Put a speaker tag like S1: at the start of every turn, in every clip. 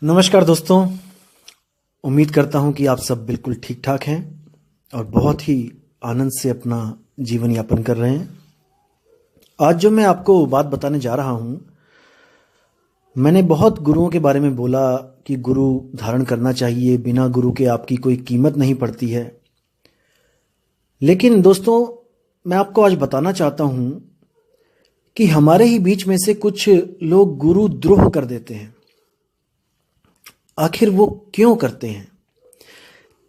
S1: नमस्कार दोस्तों। उम्मीद करता हूं कि आप सब बिल्कुल ठीक ठाक हैं और बहुत ही आनंद से अपना जीवन यापन कर रहे हैं। आज जो मैं आपको बात बताने जा रहा हूं, मैंने बहुत गुरुओं के बारे में बोला कि गुरु धारण करना चाहिए, बिना गुरु के आपकी कोई कीमत नहीं पड़ती है। लेकिन दोस्तों, मैं आपको आज बताना चाहता हूं कि हमारे ही बीच में से कुछ लोग गुरु द्रोह कर देते हैं। आखिर वो क्यों करते हैं,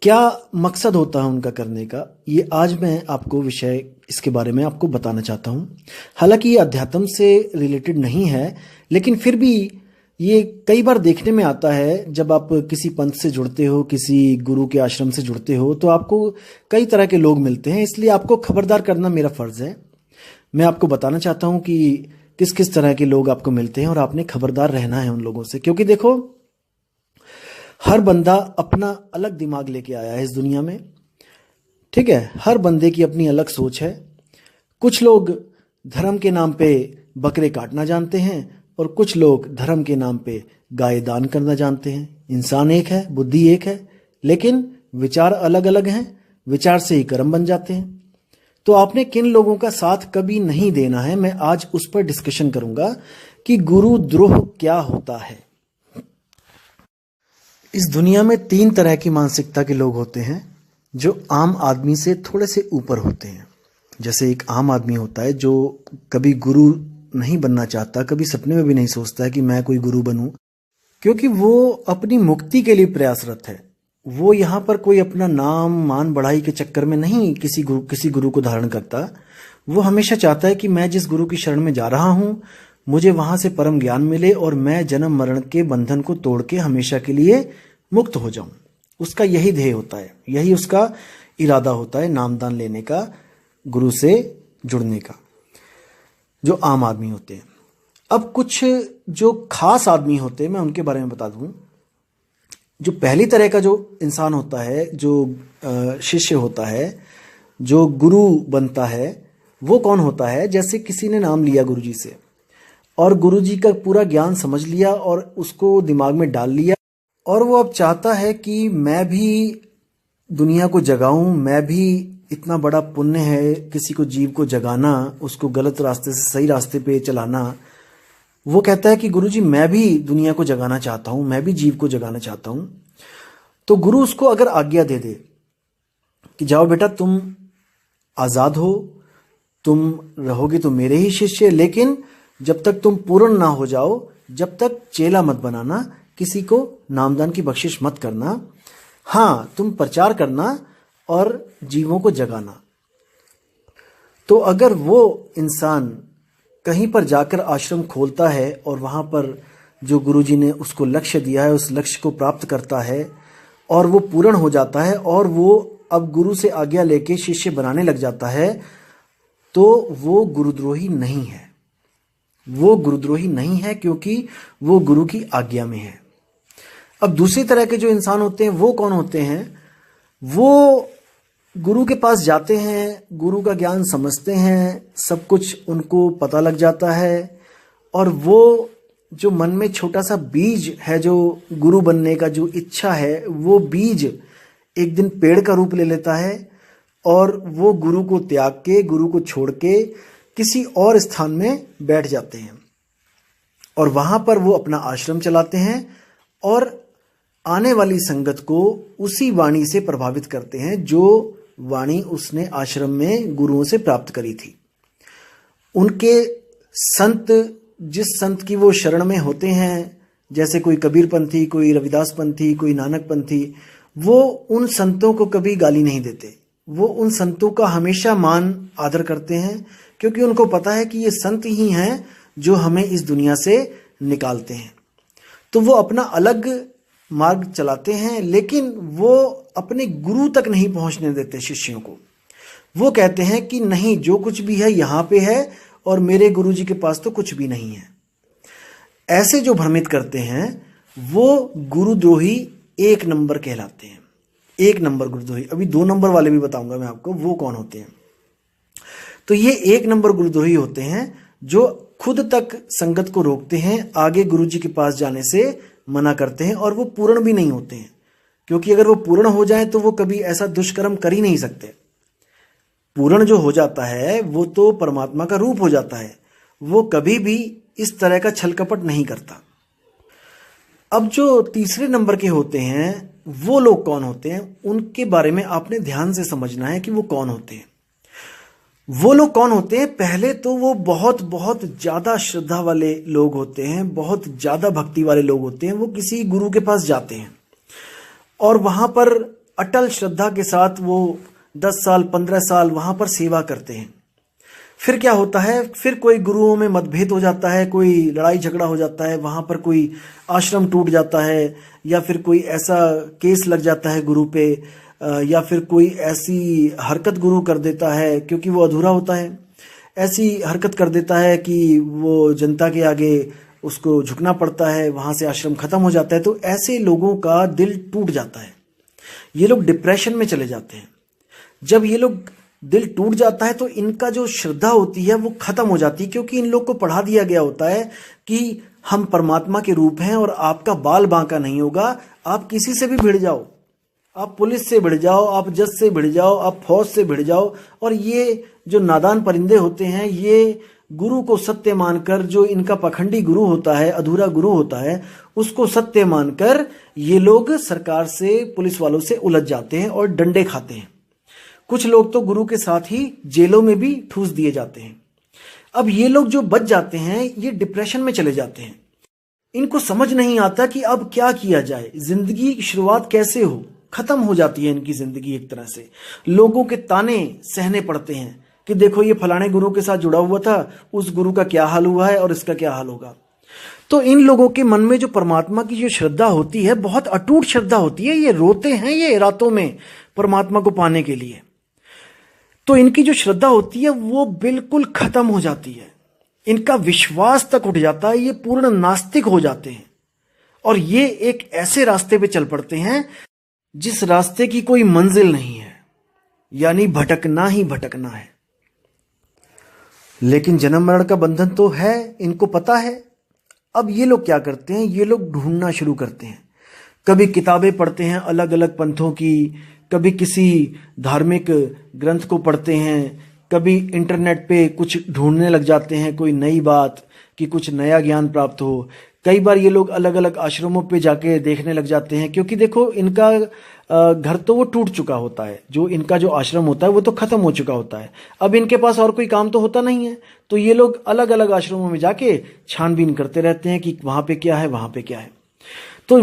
S1: क्या मकसद होता है उनका करने का, ये आज मैं आपको इसके बारे में आपको बताना चाहता हूँ। हालांकि ये अध्यात्म से रिलेटेड नहीं है, लेकिन फिर भी ये कई बार देखने में आता है। जब आप किसी पंथ से जुड़ते हो, किसी गुरु के आश्रम से जुड़ते हो, तो आपको कई तरह के लोग मिलते हैं। इसलिए आपको खबरदार करना मेरा फर्ज है। मैं आपको बताना चाहता हूँ कि किस किस तरह के लोग आपको मिलते हैं और आपने खबरदार रहना है उन लोगों से। क्योंकि देखो, हर बंदा अपना अलग दिमाग लेके आया है इस दुनिया में, ठीक है। हर बंदे की अपनी अलग सोच है। कुछ लोग धर्म के नाम पे बकरे काटना जानते हैं और कुछ लोग धर्म के नाम पे गाय दान करना जानते हैं। इंसान एक है, बुद्धि एक है, लेकिन विचार अलग अलग हैं। विचार से ही कर्म बन जाते हैं। तो आपने किन लोगों का साथ कभी नहीं देना है, मैं आज उस पर डिस्कशन करूंगा कि गुरु द्रोह क्या होता है। इस दुनिया में 3 तरह की मानसिकता के लोग होते हैं जो आम आदमी से थोड़े से ऊपर होते हैं। जैसे एक आम आदमी होता है जो कभी गुरु नहीं बनना चाहता, कभी सपने में भी नहीं सोचता है कि मैं कोई गुरु बनूं, क्योंकि वो अपनी मुक्ति के लिए प्रयासरत है। वो यहाँ पर कोई अपना नाम मान बढ़ाई के चक्कर में नहीं किसी गुरु को धारण करता। वो हमेशा चाहता है कि मैं जिस गुरु की शरण में जा रहा हूँ, मुझे वहां से परम ज्ञान मिले और मैं जन्म मरण के बंधन को तोड़ के हमेशा के लिए मुक्त हो जाऊं। उसका यही ध्येय होता है, यही उसका इरादा होता है, नामदान लेने का, गुरु से जुड़ने का, जो आम आदमी होते हैं। अब कुछ जो खास आदमी होते हैं, मैं उनके बारे में बता दूं। जो पहली तरह का जो इंसान होता है, जो शिष्य होता है, जो गुरु बनता है, वो कौन होता है? जैसे किसी ने नाम लिया गुरुजी से और गुरुजी का पूरा ज्ञान समझ लिया और उसको दिमाग में डाल लिया, और वो अब चाहता है कि मैं भी दुनिया को जगाऊं, मैं भी, इतना बड़ा पुण्य है किसी को, जीव को जगाना, उसको गलत रास्ते से सही रास्ते पे चलाना। वो कहता है कि गुरुजी मैं भी दुनिया को जगाना चाहता हूं, मैं भी जीव को जगाना चाहता हूं। तो गुरु उसको अगर आज्ञा दे दे कि जाओ बेटा, तुम आजाद हो, तुम रहोगे तो मेरे ही शिष्य, लेकिन जब तक तुम पूर्ण ना हो जाओ, जब तक चेला मत बनाना, किसी को नामदान की बख्शिश मत करना, हाँ तुम प्रचार करना और जीवों को जगाना। तो अगर वो इंसान कहीं पर जाकर आश्रम खोलता है और वहां पर जो गुरुजी ने उसको लक्ष्य दिया है, उस लक्ष्य को प्राप्त करता है और वो पूर्ण हो जाता है और वो अब गुरु से आज्ञा लेके शिष्य बनाने लग जाता है, तो वो गुरुद्रोही नहीं है। वो गुरुद्रोही नहीं है क्योंकि वो गुरु की आज्ञा में है। अब दूसरी तरह के जो इंसान होते हैं, वो कौन होते हैं? वो गुरु के पास जाते हैं, गुरु का ज्ञान समझते हैं, सब कुछ उनको पता लग जाता है, और वो जो मन में छोटा सा बीज है, जो गुरु बनने का जो इच्छा है, वो बीज एक दिन पेड़ का रूप ले लेता है और वो गुरु को त्याग के, गुरु को छोड़ के किसी और स्थान में बैठ जाते हैं और वहां पर वो अपना आश्रम चलाते हैं और आने वाली संगत को उसी वाणी से प्रभावित करते हैं जो वाणी उसने आश्रम में गुरुओं से प्राप्त करी थी। उनके संत, जिस संत की वो शरण में होते हैं, जैसे कोई कबीर पंथी, कोई रविदास पंथी, कोई नानक पंथी, वो उन संतों को कभी गाली नहीं देते। वो उन संतों का हमेशा मान आदर करते हैं, क्योंकि उनको पता है कि ये संत ही हैं जो हमें इस दुनिया से निकालते हैं। तो वो अपना अलग मार्ग चलाते हैं, लेकिन वो अपने गुरु तक नहीं पहुंचने देते शिष्यों को। वो कहते हैं कि नहीं, जो कुछ भी है यहाँ पे है और मेरे गुरुजी के पास तो कुछ भी नहीं है। ऐसे जो भ्रमित करते हैं वो गुरुद्रोही 1 नंबर कहलाते हैं। 1 नंबर गुरुद्रोही। अभी 2 नंबर वाले भी बताऊंगा मैं आपको वो कौन होते हैं। तो ये 1 नंबर गुरुद्रोही होते हैं जो खुद तक संगत को रोकते हैं, आगे गुरुजी के पास जाने से मना करते हैं और वो पूर्ण भी नहीं होते हैं, क्योंकि अगर वो पूर्ण हो जाए तो वो कभी ऐसा दुष्कर्म कर ही नहीं सकते। पूर्ण जो हो जाता है वो तो परमात्मा का रूप हो जाता है, वो कभी भी इस तरह का छल कपट नहीं करता। अब जो तीसरे नंबर के होते हैं वो लोग कौन होते हैं, उनके बारे में आपने ध्यान से समझना है कि वो कौन होते हैं। वो लोग कौन होते हैं, पहले तो वो बहुत बहुत ज्यादा श्रद्धा वाले लोग होते हैं, बहुत ज्यादा भक्ति वाले लोग होते हैं। वो किसी गुरु के पास जाते हैं और वहां पर अटल श्रद्धा के साथ वो 10 साल 15 साल वहां पर सेवा करते हैं। फिर क्या होता है, फिर कोई गुरुओं में मतभेद हो जाता है, कोई लड़ाई झगड़ा हो जाता है, वहां पर कोई आश्रम टूट जाता है, या फिर कोई ऐसा केस लग जाता है गुरु पे, या फिर कोई ऐसी हरकत गुरु कर देता है, क्योंकि वो अधूरा होता है, ऐसी हरकत कर देता है कि वो जनता के आगे उसको झुकना पड़ता है, वहां से आश्रम खत्म हो जाता है। तो ऐसे लोगों का दिल टूट जाता है, ये लोग डिप्रेशन में चले जाते हैं। जब ये लोग दिल टूट जाता है तो इनका जो श्रद्धा होती है वो खत्म हो जाती है, क्योंकि इन लोग को पढ़ा दिया गया होता है कि हम परमात्मा के रूप हैं और आपका बाल बांका नहीं होगा। आप किसी से भी भिड़ जाओ, आप पुलिस से भिड़ जाओ, आप जज से भिड़ जाओ, आप फौज से भिड़ जाओ, और ये जो नादान परिंदे होते हैं ये गुरु को सत्य मानकर, जो इनका पखंडी गुरु होता है, अधूरा गुरु होता है, उसको सत्य मानकर ये लोग सरकार से, पुलिस वालों से उलझ जाते हैं और डंडे खाते हैं। कुछ लोग तो गुरु के साथ ही जेलों में भी ठूस दिए जाते हैं। अब ये लोग जो बच जाते हैं ये डिप्रेशन में चले जाते हैं। इनको समझ नहीं आता कि अब क्या किया जाए, जिंदगी की शुरुआत कैसे हो, खत्म हो जाती है इनकी जिंदगी एक तरह से। लोगों के ताने सहने पड़ते हैं कि देखो ये फलाने गुरु के साथ जुड़ा हुआ था, उस गुरु का क्या हाल हुआ है और इसका क्या हाल होगा। तो इन लोगों के मन में जो परमात्मा की जो श्रद्धा होती है, बहुत अटूट श्रद्धा होती है, ये रोते हैं ये रातों में परमात्मा को पाने के लिए। तो इनकी जो श्रद्धा होती है वो बिल्कुल खत्म हो जाती है, इनका विश्वास तक उठ जाता है, ये पूर्ण नास्तिक हो जाते हैं और ये एक ऐसे रास्ते पे चल पड़ते हैं जिस रास्ते की कोई मंजिल नहीं है, यानी भटकना ही भटकना है। लेकिन जन्म मरण का बंधन तो है, इनको पता है। अब ये लोग क्या करते हैं, ये लोग ढूंढना शुरू करते हैं। कभी किताबें पढ़ते हैं अलग अलग पंथों की, कभी किसी धार्मिक ग्रंथ को पढ़ते हैं, कभी इंटरनेट पे कुछ ढूंढने लग जाते हैं, कोई नई बात कि कुछ नया ज्ञान प्राप्त हो। कई बार ये लोग अलग अलग आश्रमों पे जाके देखने लग जाते हैं, क्योंकि देखो इनका घर तो वो टूट चुका होता है, जो इनका जो आश्रम होता है वो तो खत्म हो चुका होता है। अब इनके पास और कोई काम तो होता नहीं है, तो ये लोग अलग अलग आश्रमों में जाके छानबीन करते रहते हैं कि वहां पे क्या है, वहां पे क्या है। तो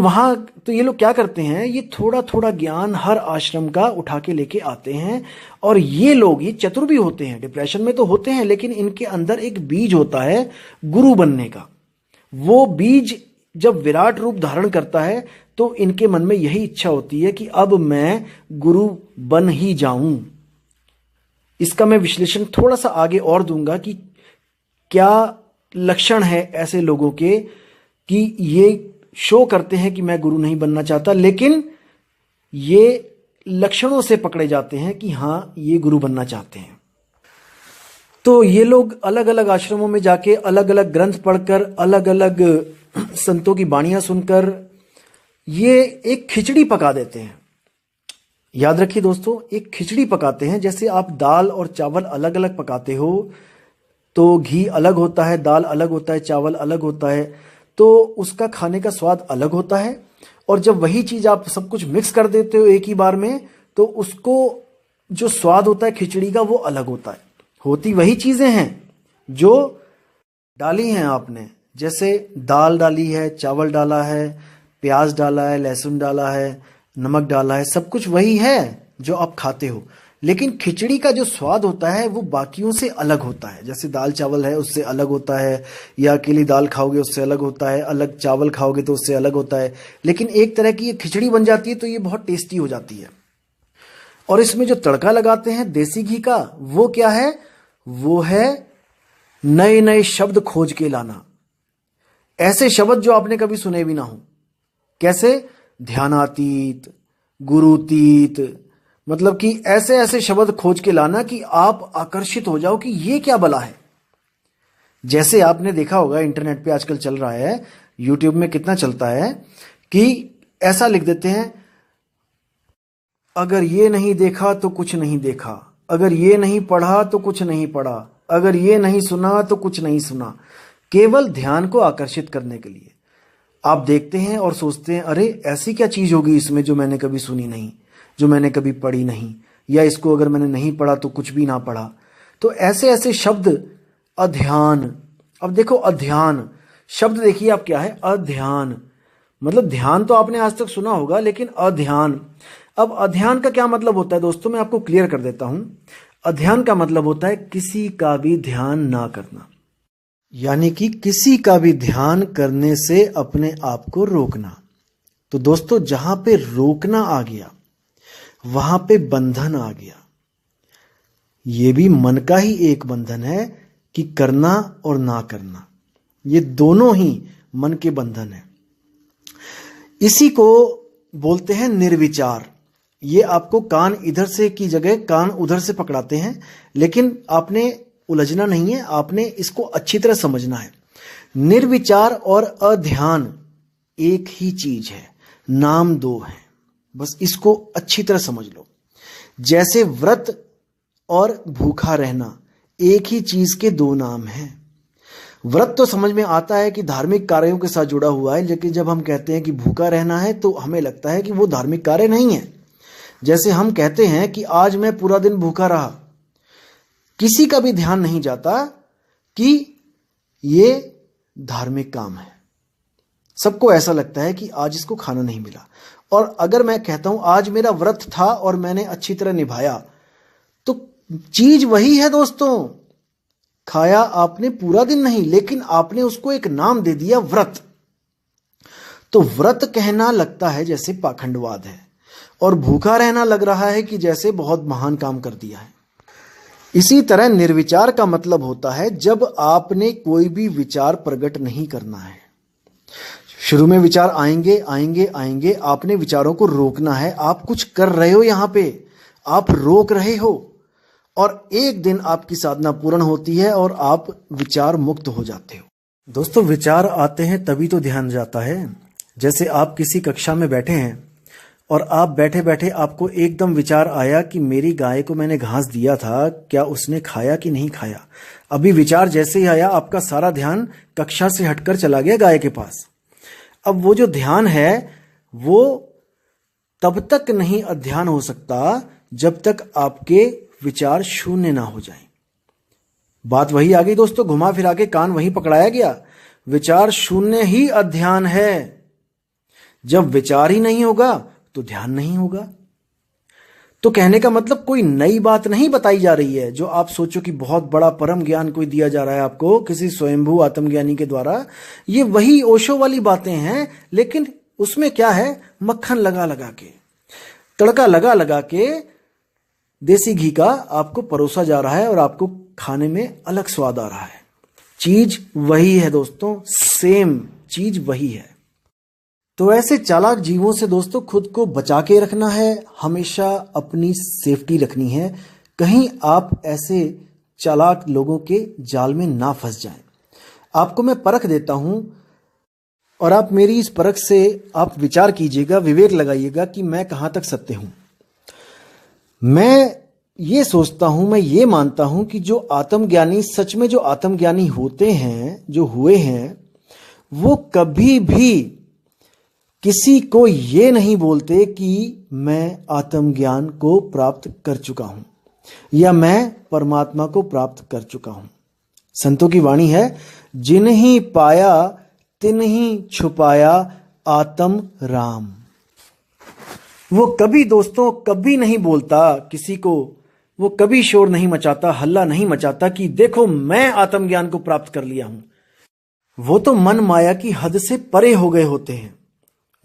S1: ये लोग क्या करते हैं, ये थोड़ा थोड़ा ज्ञान हर आश्रम का उठा के लेके आते हैं। और ये लोग, ये चतुर भी होते हैं, डिप्रेशन में तो होते हैं, लेकिन इनके अंदर एक बीज होता है गुरु बनने का। वो बीज जब विराट रूप धारण करता है तो इनके मन में यही इच्छा होती है कि अब मैं गुरु बन ही जाऊं। इसका मैं विश्लेषण थोड़ा सा आगे और दूंगा कि क्या लक्षण है ऐसे लोगों के कि ये शो करते हैं कि मैं गुरु नहीं बनना चाहता, लेकिन ये लक्षणों से पकड़े जाते हैं कि हां ये गुरु बनना चाहते हैं। तो ये लोग अलग अलग आश्रमों में जाके अलग अलग ग्रंथ पढ़कर, अलग अलग संतों की बाणियां सुनकर ये एक खिचड़ी पका देते हैं। याद रखिए दोस्तों, एक खिचड़ी पकाते हैं। जैसे आप दाल और चावल अलग अलग पकाते हो तो घी अलग होता है, दाल अलग होता है, चावल अलग होता है, तो उसका खाने का स्वाद अलग होता है। और जब वही चीज आप सब कुछ मिक्स कर देते हो एक ही बार में, तो उसको जो स्वाद होता है खिचड़ी का वो अलग होता है। होती वही चीजें हैं जो डाली हैं आपने, जैसे दाल डाली है, चावल डाला है, प्याज डाला है, लहसुन डाला है, नमक डाला है, सब कुछ वही है जो आप खाते हो। लेकिन खिचड़ी का जो स्वाद होता है वो बाकियों से अलग होता है। जैसे दाल चावल है उससे अलग होता है, या अकेली दाल खाओगे उससे अलग होता है, अलग चावल खाओगे तो उससे अलग होता है। लेकिन एक तरह की ये खिचड़ी बन जाती है तो ये बहुत टेस्टी हो जाती है। और इसमें जो तड़का लगाते हैं देसी घी का, वो क्या है, वो है नए नए शब्द खोज के लाना। ऐसे शब्द जो आपने कभी सुने भी ना हो। कैसे? ध्यानातीत, गुरुतीत, मतलब कि ऐसे ऐसे शब्द खोज के लाना कि आप आकर्षित हो जाओ कि ये क्या भला है। जैसे आपने देखा होगा इंटरनेट पे आजकल चल रहा है, यूट्यूब में कितना चलता है कि ऐसा लिख देते हैं, अगर ये नहीं देखा तो कुछ नहीं देखा, अगर ये नहीं पढ़ा तो कुछ नहीं पढ़ा, अगर ये नहीं सुना तो कुछ नहीं सुना, केवल ध्यान को आकर्षित करने के लिए। आप देखते हैं और सोचते हैं, अरे ऐसी क्या चीज होगी इसमें जो मैंने कभी सुनी नहीं, जो मैंने कभी पढ़ी नहीं, या इसको अगर मैंने नहीं पढ़ा तो कुछ भी ना पढ़ा। तो ऐसे ऐसे शब्द, अध्यान। अब देखो अध्यान शब्द देखिए आप क्या है, अध्यान मतलब ध्यान तो आपने आज तक सुना होगा, लेकिन अध्यान। अब अध्यान का क्या मतलब होता है दोस्तों, मैं आपको क्लियर कर देता हूं। अध्यान का मतलब होता है किसी का भी ध्यान ना करना, यानी कि किसी का भी ध्यान करने से अपने आप को रोकना। तो दोस्तों जहां पे रोकना आ गया वहां पे बंधन आ गया। ये भी मन का ही एक बंधन है कि करना और ना करना, ये दोनों ही मन के बंधन है। इसी को बोलते हैं निर्विचार। ये आपको कान इधर से की जगह कान उधर से पकड़ाते हैं, लेकिन आपने उलझना नहीं है, आपने इसको अच्छी तरह समझना है। निर्विचार और अध्यान एक ही चीज है, नाम दो है, बस इसको अच्छी तरह समझ लो। जैसे व्रत और भूखा रहना एक ही चीज के दो नाम हैं। व्रत तो समझ में आता है कि धार्मिक कार्यों के साथ जुड़ा हुआ है, लेकिन जब हम कहते हैं कि भूखा रहना है तो हमें लगता है कि वो धार्मिक कार्य नहीं है। जैसे हम कहते हैं कि आज मैं पूरा दिन भूखा रहा, किसी का भी ध्यान नहीं जाता कि ये धार्मिक काम है। सबको ऐसा लगता है कि आज इसको खाना नहीं मिला। और अगर मैं कहता हूं आज मेरा व्रत था और मैंने अच्छी तरह निभाया, तो चीज वही है दोस्तों। खाया आपने पूरा दिन नहीं, लेकिन आपने उसको एक नाम दे दिया व्रत। तो व्रत कहना लगता है जैसे पाखंडवाद है, और भूखा रहना लग रहा है कि जैसे बहुत महान काम कर दिया है। इसी तरह निर्विचार का मतलब होता है जब आपने कोई भी विचार प्रकट नहीं करना है। शुरू में विचार आएंगे आएंगे आएंगे, आपने विचारों को रोकना है। आप कुछ कर रहे हो, यहां पे आप रोक रहे हो, और एक दिन आपकी साधना पूर्ण होती है और आप विचार मुक्त हो जाते हो। दोस्तों विचार आते हैं तभी तो ध्यान जाता है। जैसे आप किसी कक्षा में बैठे हैं और आप बैठे बैठे आपको एकदम विचार आया कि मेरी गाय को मैंने घास दिया था, क्या उसने खाया कि नहीं खाया। अभी विचार जैसे ही आया आपका सारा ध्यान कक्षा से हटकर चला गया गाय के पास। अब वो जो ध्यान है वो तब तक नहीं अध्ययन हो सकता जब तक आपके विचार शून्य ना हो जाएं। बात वही आ गई दोस्तों, घुमा फिरा के कान वहीं पकड़ाया गया। विचार शून्य ही अध्ययन है। जब विचार ही नहीं होगा तो ध्यान नहीं होगा। तो कहने का मतलब कोई नई बात नहीं बताई जा रही है जो आप सोचो कि बहुत बड़ा परम ज्ञान कोई दिया जा रहा है आपको किसी स्वयंभू आत्मज्ञानी के द्वारा। ये वही ओशो वाली बातें हैं, लेकिन उसमें क्या है, मक्खन लगा लगा के, तड़का लगा लगा के देसी घी का आपको परोसा जा रहा है और आपको खाने में अलग स्वाद आ रहा है। चीज वही है दोस्तों, सेम चीज वही है। तो ऐसे चालाक जीवों से दोस्तों खुद को बचा के रखना है, हमेशा अपनी सेफ्टी रखनी है, कहीं आप ऐसे चालाक लोगों के जाल में ना फंस जाएं। आपको मैं परख देता हूं और आप मेरी इस परख से आप विचार कीजिएगा, विवेक लगाइएगा कि मैं कहां तक सत्य हूं। मैं ये सोचता हूं, मैं ये मानता हूं कि जो आत्मज्ञानी, सच में जो आत्मज्ञानी होते हैं, जो हुए हैं, वो कभी भी किसी को ये नहीं बोलते कि मैं आत्मज्ञान को प्राप्त कर चुका हूं या मैं परमात्मा को प्राप्त कर चुका हूं। संतों की वाणी है, जिन्हीं पाया तिन्हीं छुपाया आत्म राम। वो कभी दोस्तों कभी नहीं बोलता किसी को, वो कभी शोर नहीं मचाता, हल्ला नहीं मचाता कि देखो मैं आत्मज्ञान को प्राप्त कर लिया हूं। वो तो मन माया की हद से परे हो गए होते हैं,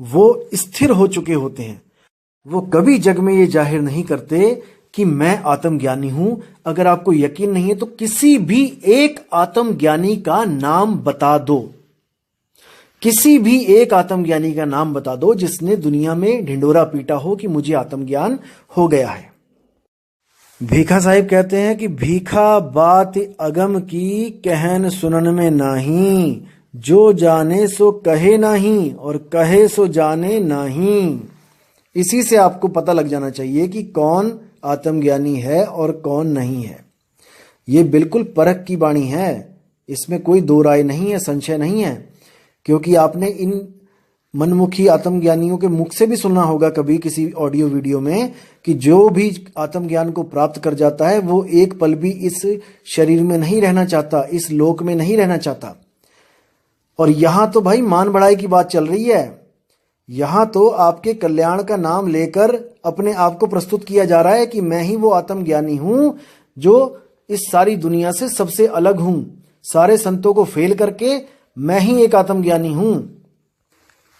S1: वो स्थिर हो चुके होते हैं। वो कभी जग में ये जाहिर नहीं करते कि मैं आत्मज्ञानी हूं। अगर आपको यकीन नहीं है तो किसी भी एक आत्मज्ञानी का नाम बता दो, किसी भी एक आत्मज्ञानी का नाम बता दो जिसने दुनिया में ढिंडोरा पीटा हो कि मुझे आत्मज्ञान हो गया है। भीखा साहिब कहते हैं कि भीखा बात अगम की कहन सुनन में नाही, जो जाने सो कहे नहीं और कहे सो जाने नहीं। इसी से आपको पता लग जाना चाहिए कि कौन आत्मज्ञानी है और कौन नहीं है। ये बिल्कुल परख की वाणी है, इसमें कोई दो राय नहीं है, संशय नहीं है। क्योंकि आपने इन मनमुखी आत्मज्ञानियों के मुख से भी सुना होगा कभी किसी ऑडियो वीडियो में कि जो भी आत्मज्ञान को प्राप्त कर जाता है वो एक पल भी इस शरीर में नहीं रहना चाहता, इस लोक में नहीं रहना चाहता। और यहां तो भाई मान बढ़ाई की बात चल रही है। यहां तो आपके कल्याण का नाम लेकर अपने आप को प्रस्तुत किया जा रहा है कि मैं ही वो आत्मज्ञानी हूं जो इस सारी दुनिया से सबसे अलग हूं। सारे संतों को फेल करके मैं ही एक आत्मज्ञानी हूं।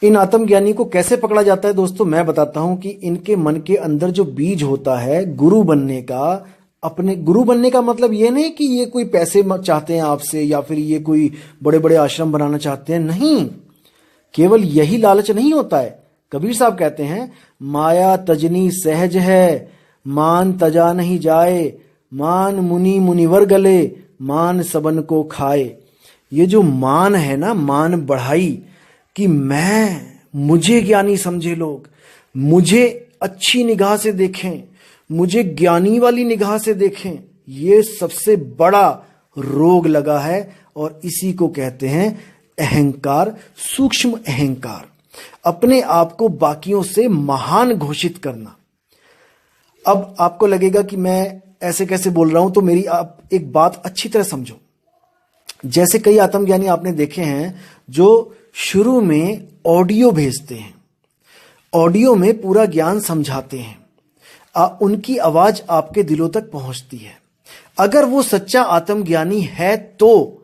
S1: इन आत्मज्ञानी को कैसे पकड़ा जाता है दोस्तों, मैं बताता हूं कि इनके मन के अंदर जो बीज होता है गुरु बनने का, अपने गुरु बनने का मतलब ये नहीं कि ये कोई पैसे चाहते हैं आपसे या फिर ये कोई बड़े बड़े आश्रम बनाना चाहते हैं, नहीं। केवल यही लालच नहीं होता है। कबीर साहब कहते हैं माया तजनी सहज है, मान तजा नहीं जाए, मान मुनि मुनिवर गले, मान सबन को खाए। ये जो मान है ना, मान बढ़ाई कि मुझे ज्ञानी समझे लोग, मुझे अच्छी निगाह से देखें, मुझे ज्ञानी वाली निगाह से देखें, ये सबसे बड़ा रोग लगा है। और इसी को कहते हैं अहंकार, सूक्ष्म अहंकार, अपने आप को बाकियों से महान घोषित करना। अब आपको लगेगा कि मैं ऐसे कैसे बोल रहा हूं, तो मेरी आप एक बात अच्छी तरह समझो। जैसे कई आत्मज्ञानी आपने देखे हैं जो शुरू में ऑडियो भेजते हैं, ऑडियो में पूरा ज्ञान समझाते हैं, उनकी आवाज आपके दिलों तक पहुंचती है। अगर वो सच्चा आत्मज्ञानी है तो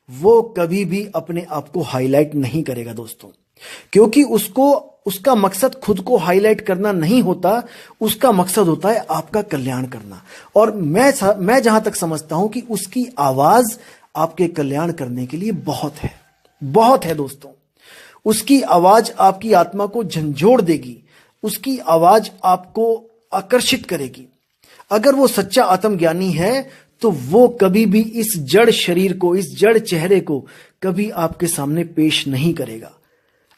S1: वो कभी भी अपने आप को हाईलाइट नहीं करेगा दोस्तों, क्योंकि उसका मकसद खुद को हाईलाइट करना नहीं होता, उसका मकसद होता है आपका कल्याण करना। और मैं जहां तक समझता हूं कि उसकी आवाज आपके कल्याण करने के लिए बहुत है दोस्तों। उसकी आवाज आपकी आत्मा को झंझोड़ देगी, उसकी आवाज आपको आकर्षित करेगी। अगर वो सच्चा आत्मज्ञानी है तो वो कभी भी इस जड़ शरीर को, इस जड़ चेहरे को कभी आपके सामने पेश नहीं करेगा।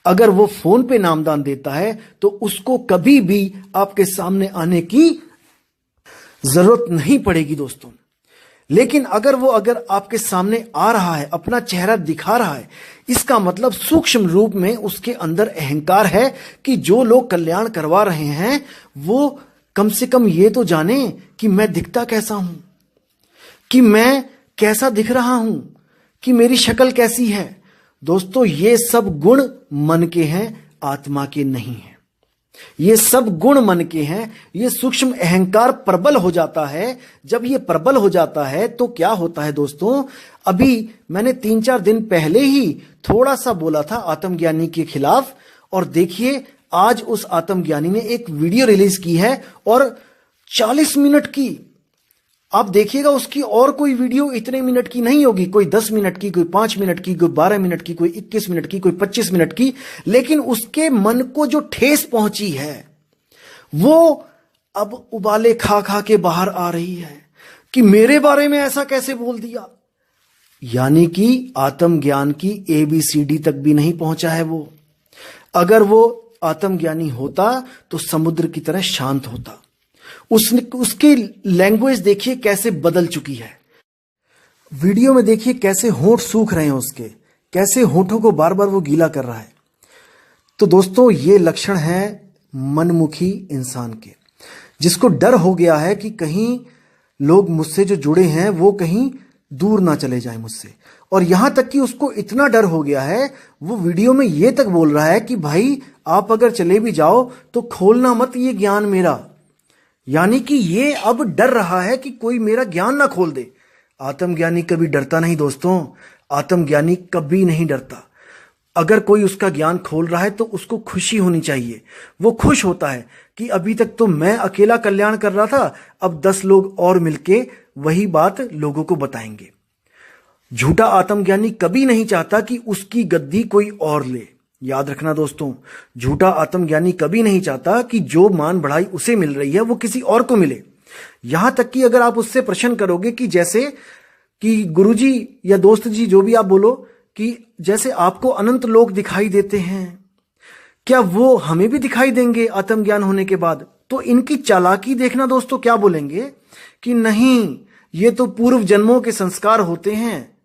S1: अगर वो फोन पे नामदान देता है तो उसको कभी भी आपके सामने आने की जरूरत नहीं पड़ेगी दोस्तों। लेकिन अगर आपके सामने आ रहा है, अपना चेहरा दिखा रहा है, इसका मतलब सूक्ष्म रूप में उसके अंदर अहंकार है कि जो लोग कल्याण करवा रहे हैं वो कम से कम ये तो जाने कि मैं दिखता कैसा हूं, कि मैं कैसा दिख रहा हूं, कि मेरी शक्ल कैसी है। दोस्तों ये सब गुण मन के हैं, आत्मा के नहीं हैं। ये सब गुण मन के हैं। ये सूक्ष्म अहंकार प्रबल हो जाता है। जब ये प्रबल हो जाता है तो क्या होता है दोस्तों, अभी मैंने 3-4 दिन पहले ही थोड़ा सा बोला था आत्मज्ञानी के खिलाफ, और देखिए आज उस आत्मज्ञानी ने एक वीडियो रिलीज की है और 40 मिनट की। आप देखिएगा उसकी और कोई वीडियो इतने मिनट की नहीं होगी, कोई 10 मिनट की, कोई 5 मिनट की, कोई 12 मिनट की, कोई 21 मिनट की, कोई 25 मिनट की। लेकिन उसके मन को जो ठेस पहुंची है वो अब उबाले खा खा के बाहर आ रही है कि मेरे बारे में ऐसा कैसे बोल दिया। यानी कि आत्मज्ञान की ABCD तक भी नहीं पहुंचा है वो। अगर वो आत्मज्ञानी होता तो समुद्र की तरह शांत होता। उसकी लैंग्वेज देखिए कैसे बदल चुकी है। वीडियो में देखिए कैसे होंठ सूख रहे हैं उसके, कैसे होंठों को बार बार वो गीला कर रहा है। तो दोस्तों ये लक्षण है मनमुखी इंसान के, जिसको डर हो गया है कि कहीं लोग मुझसे जो जुड़े हैं वो कहीं दूर ना चले जाएं मुझसे। और यहां तक कि उसको इतना डर हो गया है, वो वीडियो में ये तक बोल रहा है कि भाई आप अगर चले भी जाओ तो खोलना मत ये ज्ञान मेरा। यानी कि ये अब डर रहा है कि कोई मेरा ज्ञान ना खोल दे। आत्मज्ञानी कभी डरता नहीं दोस्तों, आत्मज्ञानी कभी नहीं डरता। अगर कोई उसका ज्ञान खोल रहा है तो उसको खुशी होनी चाहिए। वो खुश होता है कि अभी तक तो मैं अकेला कल्याण कर रहा था, अब 10 लोग और मिलके वही बात लोगों को बताएंगे। झूठा आत्मज्ञानी कभी नहीं चाहता कि उसकी गद्दी कोई और ले। याद रखना दोस्तों, झूठा आत्मज्ञानी कभी नहीं चाहता कि जो मान बढ़ाई उसे मिल रही है वो किसी और को मिले। यहां तक कि अगर आप उससे प्रश्न करोगे कि जैसे कि गुरुजी या दोस्त जी जो भी आप बोलो कि जैसे आपको अनंत लोक दिखाई देते हैं, क्या वो हमें भी दिखाई देंगे आत्मज्ञान होने के बाद? तो इनकी चालाकी देखना दोस्तों, क्या बोलेंगे कि नहीं, ये तो पूर्व जन्मों के संस्कार होते हैं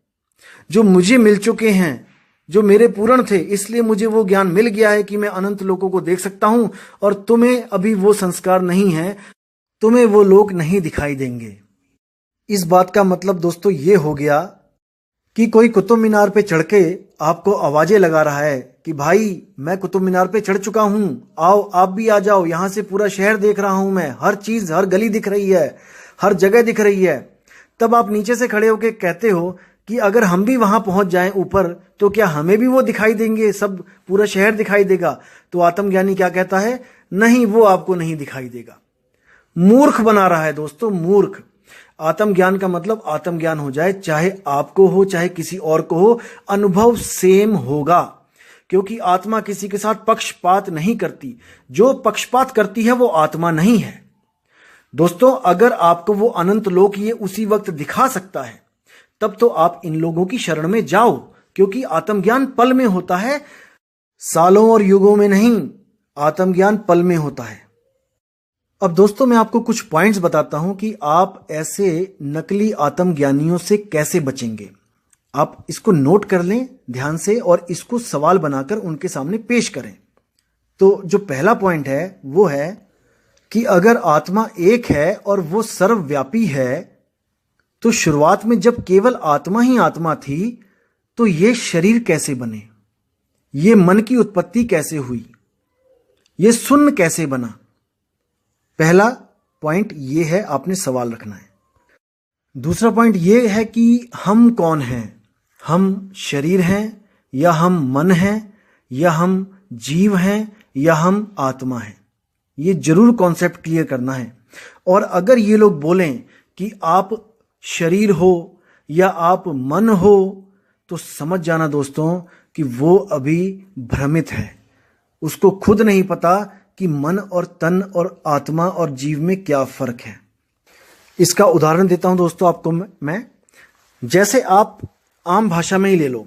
S1: जो मुझे मिल चुके हैं, जो मेरे पूर्ण थे, इसलिए मुझे वो ज्ञान मिल गया है कि मैं अनंत लोकों को देख सकता हूं, और तुम्हें अभी वो संस्कार नहीं है, तुम्हें वो लोक नहीं दिखाई देंगे। इस बात का मतलब दोस्तों ये हो गया कि कोई कुतुब मीनार पे चढ़ के आपको आवाजें लगा रहा है कि भाई मैं कुतुब मीनार पे चढ़ चुका हूं, आओ आप भी आ जाओ, यहां से पूरा शहर देख रहा हूं मैं, हर चीज, हर गली दिख रही है, हर जगह दिख रही है। तब आप नीचे से खड़े होके कहते हो कि अगर हम भी वहां पहुंच जाएं ऊपर, तो क्या हमें भी वो दिखाई देंगे, सब पूरा शहर दिखाई देगा? तो आत्मज्ञानी क्या कहता है? नहीं, वो आपको नहीं दिखाई देगा। मूर्ख बना रहा है दोस्तों, मूर्ख। आत्मज्ञान का मतलब आत्मज्ञान हो जाए, चाहे आपको हो चाहे किसी और को हो, अनुभव सेम होगा, क्योंकि आत्मा किसी के साथ पक्षपात नहीं करती। जो पक्षपात करती है वो आत्मा नहीं है। दोस्तों, अगर आपको वो अनंत लोक ये उसी वक्त दिखा सकता है, तब तो आप इन लोगों की शरण में जाओ, क्योंकि आत्मज्ञान पल में होता है, सालों और युगों में नहीं। आत्मज्ञान पल में होता है। अब दोस्तों, मैं आपको कुछ पॉइंट्स बताता हूं कि आप ऐसे नकली आत्मज्ञानियों से कैसे बचेंगे। आप इसको नोट कर लें ध्यान से और इसको सवाल बनाकर उनके सामने पेश करें। तो जो पहला पॉइंट है वो है कि अगर आत्मा एक है और वो सर्वव्यापी है, तो शुरुआत में जब केवल आत्मा ही आत्मा थी, तो ये शरीर कैसे बने? ये मन की उत्पत्ति कैसे हुई? ये शून्य कैसे बना? पहला पॉइंट ये है, आपने सवाल रखना है। दूसरा पॉइंट ये है कि हम कौन हैं? हम शरीर हैं, या हम मन हैं, या हम जीव हैं, या हम आत्मा हैं? ये जरूर कॉन्सेप्ट क्लियर करना है। और अगर ये लोग बोलें कि आप शरीर हो या आप मन हो, तो समझ जाना दोस्तों कि वो अभी भ्रमित है। उसको खुद नहीं पता कि मन और तन और आत्मा और जीव में क्या फर्क है। इसका उदाहरण देता हूं दोस्तों आपको मैं। जैसे आप आम भाषा में ही ले लो,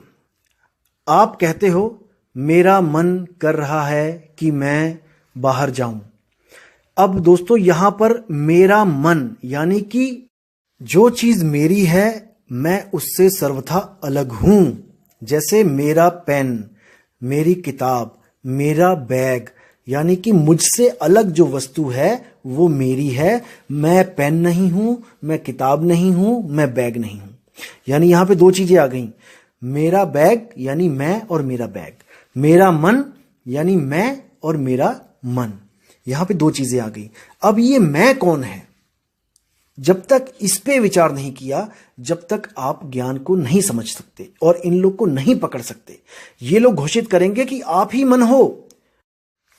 S1: आप कहते हो मेरा मन कर रहा है कि मैं बाहर जाऊं। अब दोस्तों, यहां पर मेरा मन यानी कि जो चीज मेरी है, मैं उससे सर्वथा अलग हूं। जैसे मेरा पेन, मेरी किताब, मेरा बैग, यानी कि मुझसे अलग जो वस्तु है वो मेरी है। मैं पेन नहीं हूं, मैं किताब नहीं हूं, मैं बैग नहीं हूं। यानी यहां पे दो चीजें आ गई, मेरा बैग यानी मैं और मेरा बैग, मेरा मन यानी मैं और मेरा मन। यहां पे दो चीजें आ गई। अब ये मैं कौन है, जब तक इस पे विचार नहीं किया, जब तक आप ज्ञान को नहीं समझ सकते और इन लोग को नहीं पकड़ सकते। ये लोग घोषित करेंगे कि आप ही मन हो,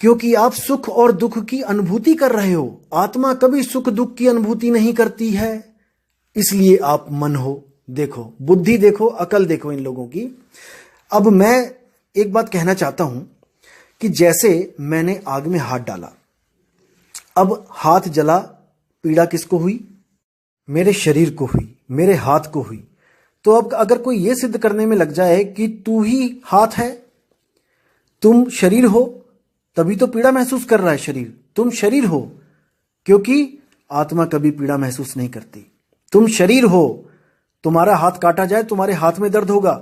S1: क्योंकि आप सुख और दुख की अनुभूति कर रहे हो। आत्मा कभी सुख दुख की अनुभूति नहीं करती है, इसलिए आप मन हो। देखो, बुद्धि देखो, अकल देखो इन लोगों की। अब मैं एक बात कहना चाहता हूं कि जैसे मैंने आग में हाथ डाला, अब हाथ जला, पीड़ा किसको हुई? मेरे शरीर को हुई, मेरे हाथ को हुई। तो अब अगर कोई यह सिद्ध करने में लग जाए कि तू ही हाथ है, तुम शरीर हो, तभी तो पीड़ा महसूस कर रहा है शरीर, तुम शरीर हो, क्योंकि आत्मा कभी पीड़ा महसूस नहीं करती। तुम शरीर हो, तुम्हारा हाथ काटा जाए तुम्हारे हाथ में दर्द होगा,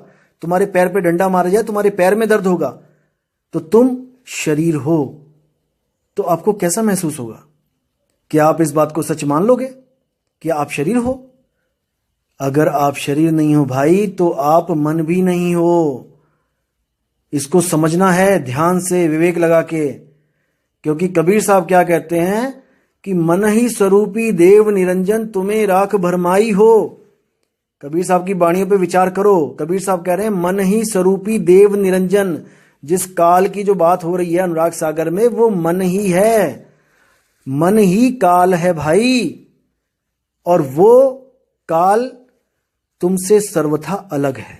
S1: तुम्हारे पैर पे डंडा मारा जाए तुम्हारे पैर में दर्द होगा, तो तुम शरीर हो। तो आपको कैसा महसूस होगा? क्या आप इस बात को सच मान लोगे कि आप शरीर हो? अगर आप शरीर नहीं हो भाई, तो आप मन भी नहीं हो। इसको समझना है ध्यान से, विवेक लगा के। क्योंकि कबीर साहब क्या कहते हैं कि मन ही स्वरूपी देव निरंजन तुम्हें राख भरमाई हो। कबीर साहब की वाणियों पे विचार करो। कबीर साहब कह रहे हैं मन ही स्वरूपी देव निरंजन। जिस काल की जो बात हो रही है अनुराग सागर में, वो मन ही है, मन ही काल है भाई। और वो काल तुमसे सर्वथा अलग है।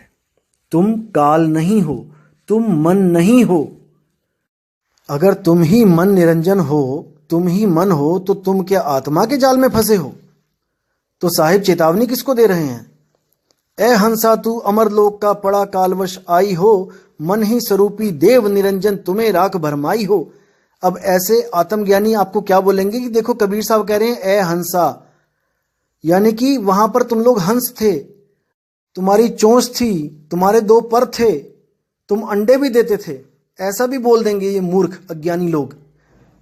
S1: तुम काल नहीं हो, तुम मन नहीं हो। अगर तुम ही मन निरंजन हो, तुम ही मन हो, तो तुम क्या आत्मा के जाल में फंसे हो? तो साहिब चेतावनी किसको दे रहे हैं? ए हंसा तू अमर लोक का पड़ा कालवश आई हो, मन ही स्वरूपी देव निरंजन तुम्हें राख भरमाई हो। अब ऐसे आत्मज्ञानी आपको क्या बोलेंगे कि देखो कबीर साहब कह रहे हैं ए हंसा, यानी कि वहां पर तुम लोग हंस थे, तुम्हारी चोंच थी, तुम्हारे दो पर थे, तुम अंडे भी देते थे, ऐसा भी बोल देंगे ये मूर्ख अज्ञानी लोग।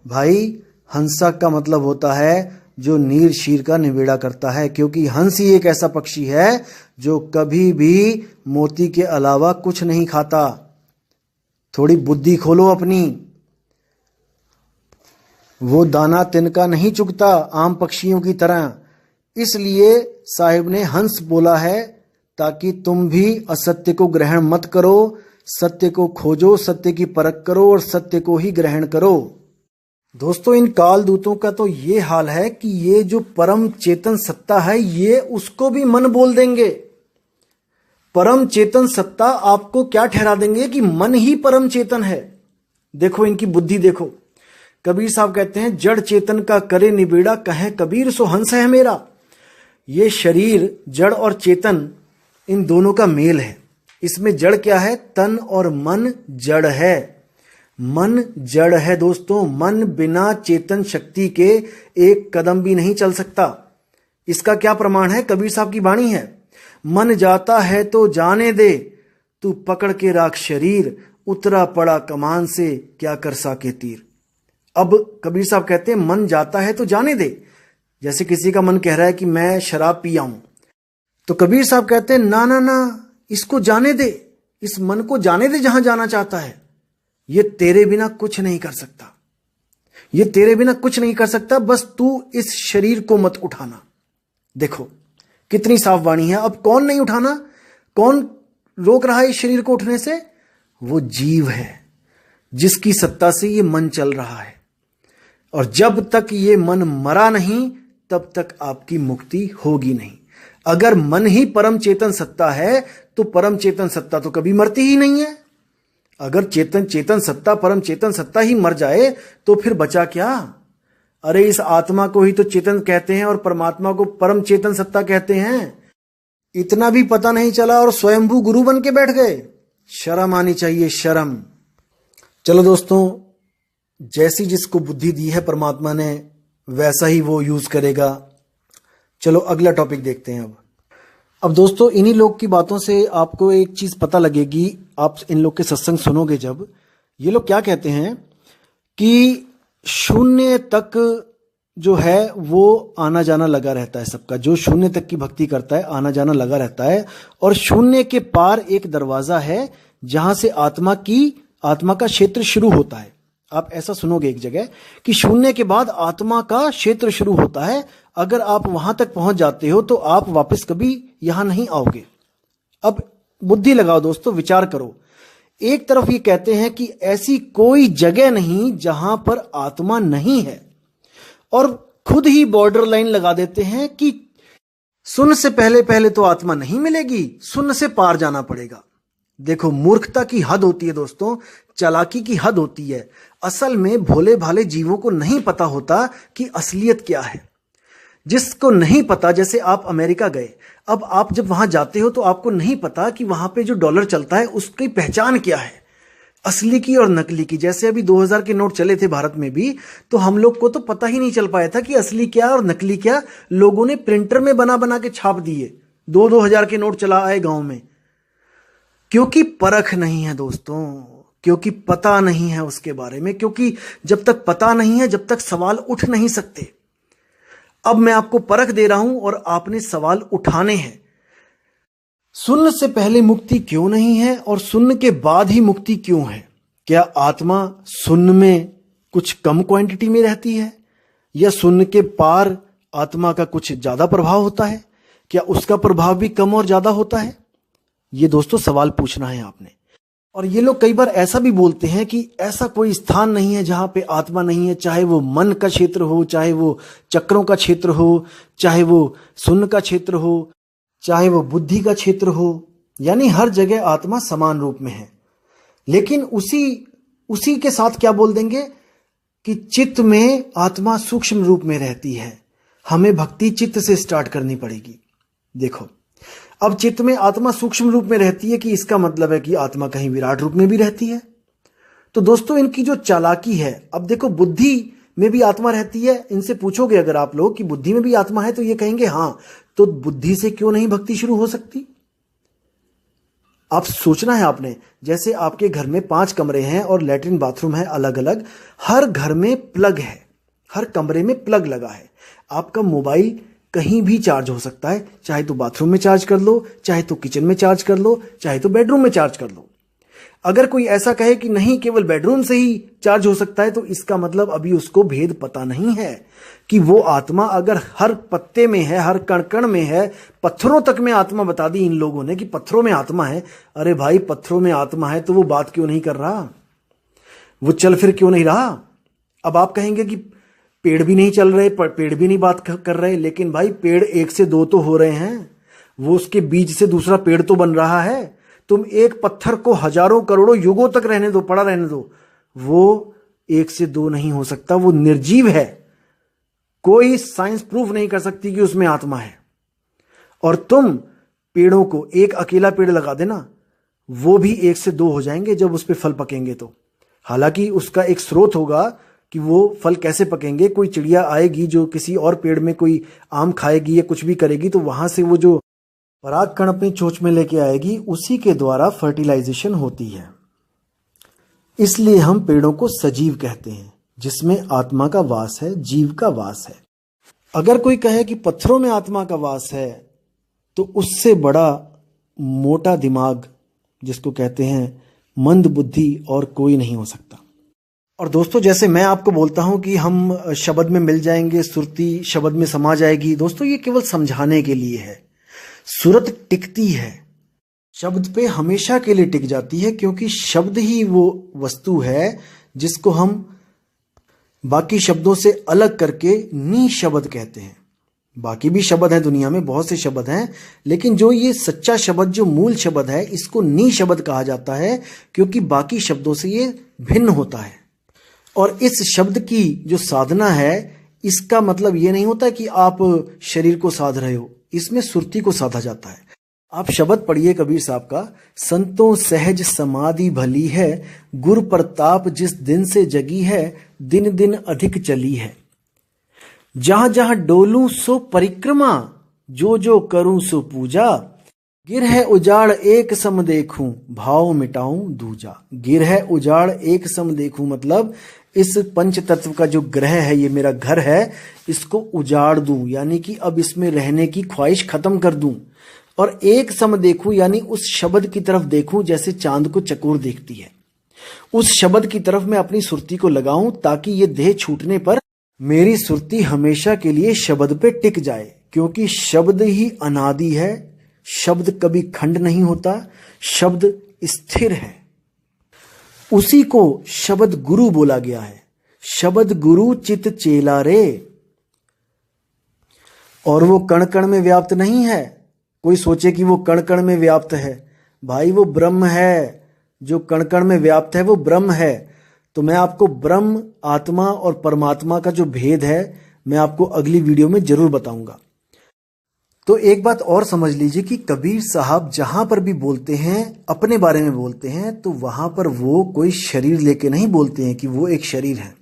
S1: भाई हंसा का मतलब होता है जो नीर शीर का निबेड़ा करता है, क्योंकि हंस ही एक ऐसा पक्षी है जो कभी भी मोती के अलावा कुछ नहीं खाता। थोड़ी बुद्धि खोलो अपनी। वो दाना तिनका नहीं चुगता आम पक्षियों की तरह, इसलिए साहिब ने हंस बोला है ताकि तुम भी असत्य को ग्रहण मत करो, सत्य को खोजो, सत्य की परख करो और सत्य को ही ग्रहण करो। दोस्तों इन काल दूतों का तो ये हाल है कि ये जो परम चेतन सत्ता है ये उसको भी मन बोल देंगे। परम चेतन सत्ता आपको क्या ठहरा देंगे कि मन ही परम चेतन है। देखो इनकी बुद्धि देखो। कबीर साहब कहते हैं जड़ चेतन का करे निबेड़ा, कहे कबीर सो हंस है मेरा। ये शरीर जड़ और चेतन इन दोनों का मेल है। इसमें जड़ क्या है? तन और मन जड़ है। मन जड़ है दोस्तों। मन बिना चेतन शक्ति के एक कदम भी नहीं चल सकता। इसका क्या प्रमाण है? कबीर साहब की वाणी है, मन जाता है तो जाने दे, तू पकड़ के राख शरीर, उतरा पड़ा कमान से क्या कर साके तीर। अब कबीर साहब कहते हैं मन जाता है तो जाने दे। जैसे किसी का मन कह रहा है कि मैं शराब पी आऊं, तो कबीर साहब कहते हैं ना ना ना, इसको जाने दे, इस मन को जाने दे जहां जाना चाहता है। ये तेरे बिना कुछ नहीं कर सकता, ये तेरे बिना कुछ नहीं कर सकता, बस तू इस शरीर को मत उठाना। देखो कितनी साफ वाणी है। अब कौन नहीं उठाना? कौन रोक रहा है इस शरीर को उठने से? वो जीव है जिसकी सत्ता से ये मन चल रहा है। और जब तक ये मन मरा नहीं तब तक आपकी मुक्ति होगी नहीं। अगर मन ही परम चेतन सत्ता है तो परम चेतन सत्ता तो कभी मरती ही नहीं है। अगर चेतन सत्ता, परम चेतन सत्ता ही मर जाए तो फिर बचा क्या? अरे इस आत्मा को ही तो चेतन कहते हैं और परमात्मा को परम चेतन सत्ता कहते हैं। इतना भी पता नहीं चला और स्वयंभू गुरु बन के बैठ गए। शर्म आनी चाहिए, शर्म। चलो दोस्तों, जैसी जिसको बुद्धि दी है परमात्मा ने वैसा ही वो यूज करेगा। चलो अगला टॉपिक देखते हैं। अब दोस्तों इन्हीं लोग की बातों से आपको एक चीज पता लगेगी। आप इन लोग के सत्संग सुनोगे जब, ये लोग क्या कहते हैं कि शून्य तक जो है वो आना जाना लगा रहता है सबका। जो शून्य तक की भक्ति करता है आना जाना लगा रहता है, और शून्य के पार एक दरवाजा है जहां से आत्मा का क्षेत्र शुरू होता है। आप ऐसा सुनोगे एक जगह कि शून्य के बाद आत्मा का क्षेत्र शुरू होता है। अगर आप वहां तक पहुंच जाते हो तो आप वापस कभी यहां नहीं आओगे। अब बुद्धि लगाओ दोस्तों, विचार करो। एक तरफ ये कहते हैं कि ऐसी कोई जगह नहीं जहां पर आत्मा नहीं है, और खुद ही बॉर्डर लाइन लगा देते हैं कि शून्य से पहले तो आत्मा नहीं मिलेगी, शून्य से पार जाना पड़ेगा। देखो मूर्खता की हद होती है दोस्तों, चालाकी की हद होती है। असल में भोले भाले जीवों को नहीं पता होता कि असलियत क्या है। जिसको नहीं पता, जैसे आप अमेरिका गए, अब आप जब वहां जाते हो तो आपको नहीं पता कि वहां पे जो डॉलर चलता है उसकी पहचान क्या है, असली की और नकली की। जैसे अभी 2000 के नोट चले थे भारत में भी, तो हम लोग को तो पता ही नहीं चल पाया था कि असली क्या और नकली क्या। लोगों ने प्रिंटर में बना बना के छाप दिए। 2-2000 के नोट चला आए गांव में, क्योंकि परख नहीं है दोस्तों, क्योंकि पता नहीं है उसके बारे में। क्योंकि जब तक पता नहीं है, जब तक सवाल उठ नहीं सकते। अब मैं आपको परख दे रहा हूं और आपने सवाल उठाने हैं। शून्य से पहले मुक्ति क्यों नहीं है और शून्य के बाद ही मुक्ति क्यों है? क्या आत्मा शून्य में कुछ कम क्वांटिटी में रहती है, या शून्य के पार आत्मा का कुछ ज्यादा प्रभाव होता है? क्या उसका प्रभाव भी कम और ज्यादा होता है? ये दोस्तों सवाल पूछना है आपने। और ये लोग कई बार ऐसा भी बोलते हैं कि ऐसा कोई स्थान नहीं है जहां पे आत्मा नहीं है, चाहे वो मन का क्षेत्र हो, चाहे वो चक्रों का क्षेत्र हो, चाहे वो शून्य का क्षेत्र हो, चाहे वो बुद्धि का क्षेत्र हो। यानी हर जगह आत्मा समान रूप में है। लेकिन उसी के साथ क्या बोल देंगे कि चित्त में आत्मा सूक्ष्म रूप में रहती है, हमें भक्ति चित्त से स्टार्ट करनी पड़ेगी। देखो अब चित्त में आत्मा सूक्ष्म रूप में रहती है कि इसका मतलब है कि आत्मा कहीं विराट रूप में भी रहती है। तो दोस्तों इनकी जो चालाकी है, अब देखो बुद्धि में भी आत्मा रहती है। इनसे पूछोगे अगर आप लोग कि बुद्धि में भी आत्मा है, तो ये कहेंगे हाँ। तो बुद्धि से क्यों नहीं भक्ति शुरू हो सकती? आप सोचना है आपने, जैसे आपके घर में 5 कमरे हैं और लैट्रिन बाथरूम है अलग अलग, हर घर में प्लग है, हर कमरे में प्लग लगा है। आपका मोबाइल कहीं भी चार्ज हो सकता है, चाहे तो बाथरूम में चार्ज कर लो, चाहे तो किचन में चार्ज कर लो, चाहे तो बेडरूम में चार्ज कर लो। अगर कोई ऐसा कहे कि नहीं केवल बेडरूम से ही चार्ज हो सकता है, तो इसका मतलब अभी उसको भेद पता नहीं है कि वो आत्मा अगर हर पत्ते में है, हर कण कण में है, पत्थरों तक में आत्मा बता दी इन लोगों ने कि पत्थरों में आत्मा है। अरे भाई पत्थरों में आत्मा है तो वो बात क्यों नहीं कर रहा, वो चल फिर क्यों नहीं रहा? अब आप कहेंगे कि पेड़ भी नहीं चल रहे, पेड़ भी नहीं बात कर रहे, लेकिन भाई पेड़ 1 से 2 तो हो रहे हैं, वो उसके बीज से दूसरा पेड़ तो बन रहा है। तुम एक पत्थर को हजारों करोड़ों युगों तक रहने दो, पड़ा रहने दो, वो 1 से 2 नहीं हो सकता, वो निर्जीव है। कोई साइंस प्रूफ नहीं कर सकती कि उसमें आत्मा है। और तुम पेड़ों को, एक अकेला पेड़ लगा देना, वो भी 1 से 2 हो जाएंगे जब उस पर फल पकेंगे तो। हालांकि उसका एक स्रोत होगा कि वो फल कैसे पकेंगे। कोई चिड़िया आएगी जो किसी और पेड़ में कोई आम खाएगी या कुछ भी करेगी, तो वहां से वो जो परागकण अपनी चोंच में लेके आएगी, उसी के द्वारा फर्टिलाइजेशन होती है। इसलिए हम पेड़ों को सजीव कहते हैं, जिसमें आत्मा का वास है, जीव का वास है। अगर कोई कहे कि पत्थरों में आत्मा का वास है, तो उससे बड़ा मोटा दिमाग, जिसको कहते हैं मंद बुद्धि, और कोई नहीं हो सकता। और दोस्तों जैसे मैं आपको बोलता हूं कि हम शब्द में मिल जाएंगे, सुरती शब्द में समा जाएगी, दोस्तों ये केवल समझाने के लिए है। सूरत टिकती है, शब्द पे हमेशा के लिए टिक जाती है, क्योंकि शब्द ही वो वस्तु है जिसको हम बाकी शब्दों से अलग करके नी शब्द कहते हैं। बाकी भी शब्द हैं दुनिया में, बहुत से शब्द हैं, लेकिन जो ये सच्चा शब्द, जो मूल शब्द है, इसको नी शब्द कहा जाता है, क्योंकि बाकी शब्दों से ये भिन्न होता है। और इस शब्द की जो साधना है, इसका मतलब ये नहीं होता कि आप शरीर को साध रहे हो, इसमें सुरती को साधा जाता है। आप शब्द पढ़िए कबीर साहब का, संतों सहज समाधि भली है, गुर प्रताप जिस दिन से जगी है, दिन दिन अधिक चली है। जहां जहां डोलूं सो परिक्रमा, जो जो करूं सो पूजा, गिर है उजाड़ एक सम देखूं, भाव मिटाऊं दूजा। गिर है उजाड़ एक सम देखूं मतलब इस पंच तत्व का जो ग्रह है, ये मेरा घर है, इसको उजाड़ दूं, यानी कि अब इसमें रहने की ख्वाहिश खत्म कर दूं। और एक सम देखूं यानी उस शब्द की तरफ देखूं जैसे चांद को चकोर देखती है। उस शब्द की तरफ मैं अपनी सुरती को लगाऊं, ताकि ये देह छूटने पर मेरी सुरती हमेशा के लिए शब्द पे टिक जाए, क्योंकि शब्द ही अनादि है, शब्द कभी खंड नहीं होता, शब्द स्थिर है। उसी को शब्द गुरु बोला गया है। शब्द गुरु चित चेला रे। और वो कण कण में व्याप्त नहीं है। कोई सोचे कि वो कण कण में व्याप्त है, भाई वो ब्रह्म है। जो कण कण में व्याप्त है वो ब्रह्म है। तो मैं आपको ब्रह्म, आत्मा और परमात्मा का जो भेद है, मैं आपको अगली वीडियो में जरूर बताऊंगा। तो एक बात और समझ लीजिए कि कबीर साहब जहां पर भी बोलते हैं, अपने बारे में बोलते हैं, तो वहां पर वो कोई शरीर लेके नहीं बोलते हैं कि वो एक शरीर है,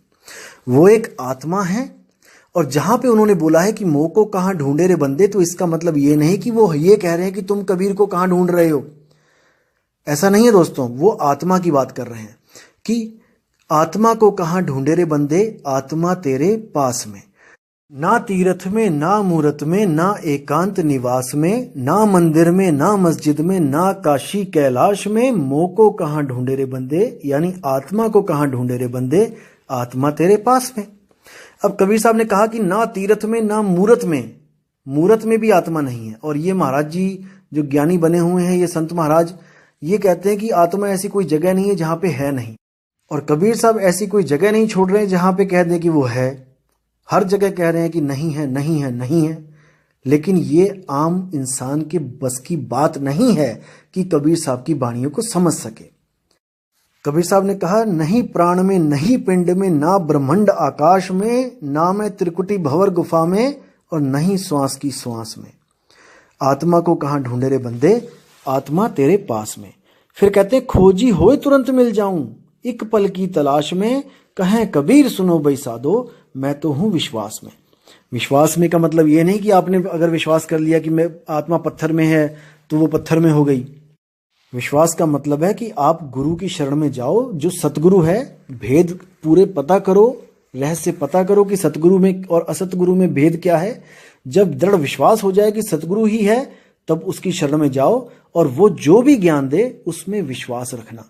S1: वो एक आत्मा है। और जहां पे उन्होंने बोला है कि मोह को कहां ढूंढे रे बंदे, तो इसका मतलब ये नहीं कि वो ये कह रहे हैं कि तुम कबीर को कहां ढूंढ रहे हो, ऐसा नहीं है दोस्तों। वो आत्मा की बात कर रहे हैं कि आत्मा को कहां ढूंढे रे बंदे, आत्मा तेरे पास में। ना तीर्थ में, ना मूरत में, ना एकांत निवास में, ना मंदिर में, ना मस्जिद में, ना काशी कैलाश में, मोह को कहां ढूंढे रे बंदे, यानी आत्मा को कहां ढूंढे रे बंदे, आत्मा तेरे पास में। अब कबीर साहब ने कहा कि ना तीर्थ में, ना मूरत में, मूरत में भी आत्मा नहीं है। और ये महाराज जी जो ज्ञानी बने हुए हैं, ये संत महाराज, ये कहते हैं कि आत्मा ऐसी कोई जगह नहीं है जहां पे है नहीं। और कबीर साहब ऐसी कोई जगह नहीं छोड़ रहे हैं जहां पे कह दें कि वो है। हर जगह कह रहे हैं कि नहीं है, नहीं है, नहीं है। लेकिन ये आम इंसान के बस की बात नहीं है कि कबीर साहब की वाणियों को समझ सके। कबीर साहब ने कहा, नहीं प्राण में, नहीं पिंड में, ना ब्रह्मांड आकाश में, ना मैं त्रिकुटी भंवर गुफा में, और नहीं श्वास की श्वास में। आत्मा को कहाँ ढूंढे रे बंदे, आत्मा तेरे पास में। फिर कहते हैं खोजी होए तुरंत मिल जाऊं, एक पल की तलाश में, कहें कबीर सुनो भाई साधो, मैं तो हूं विश्वास में। विश्वास में का मतलब ये नहीं कि आपने अगर विश्वास कर लिया कि मैं आत्मा पत्थर में है तो वो पत्थर में हो गई। विश्वास का मतलब है कि आप गुरु की शरण में जाओ, जो सतगुरु है, भेद पूरे पता करो, रहस्य पता करो कि सतगुरु में और असतगुरु में भेद क्या है। जब दृढ़ विश्वास हो जाए कि सतगुरु ही है, तब उसकी शरण में जाओ और वो जो भी ज्ञान दे उसमें विश्वास रखना,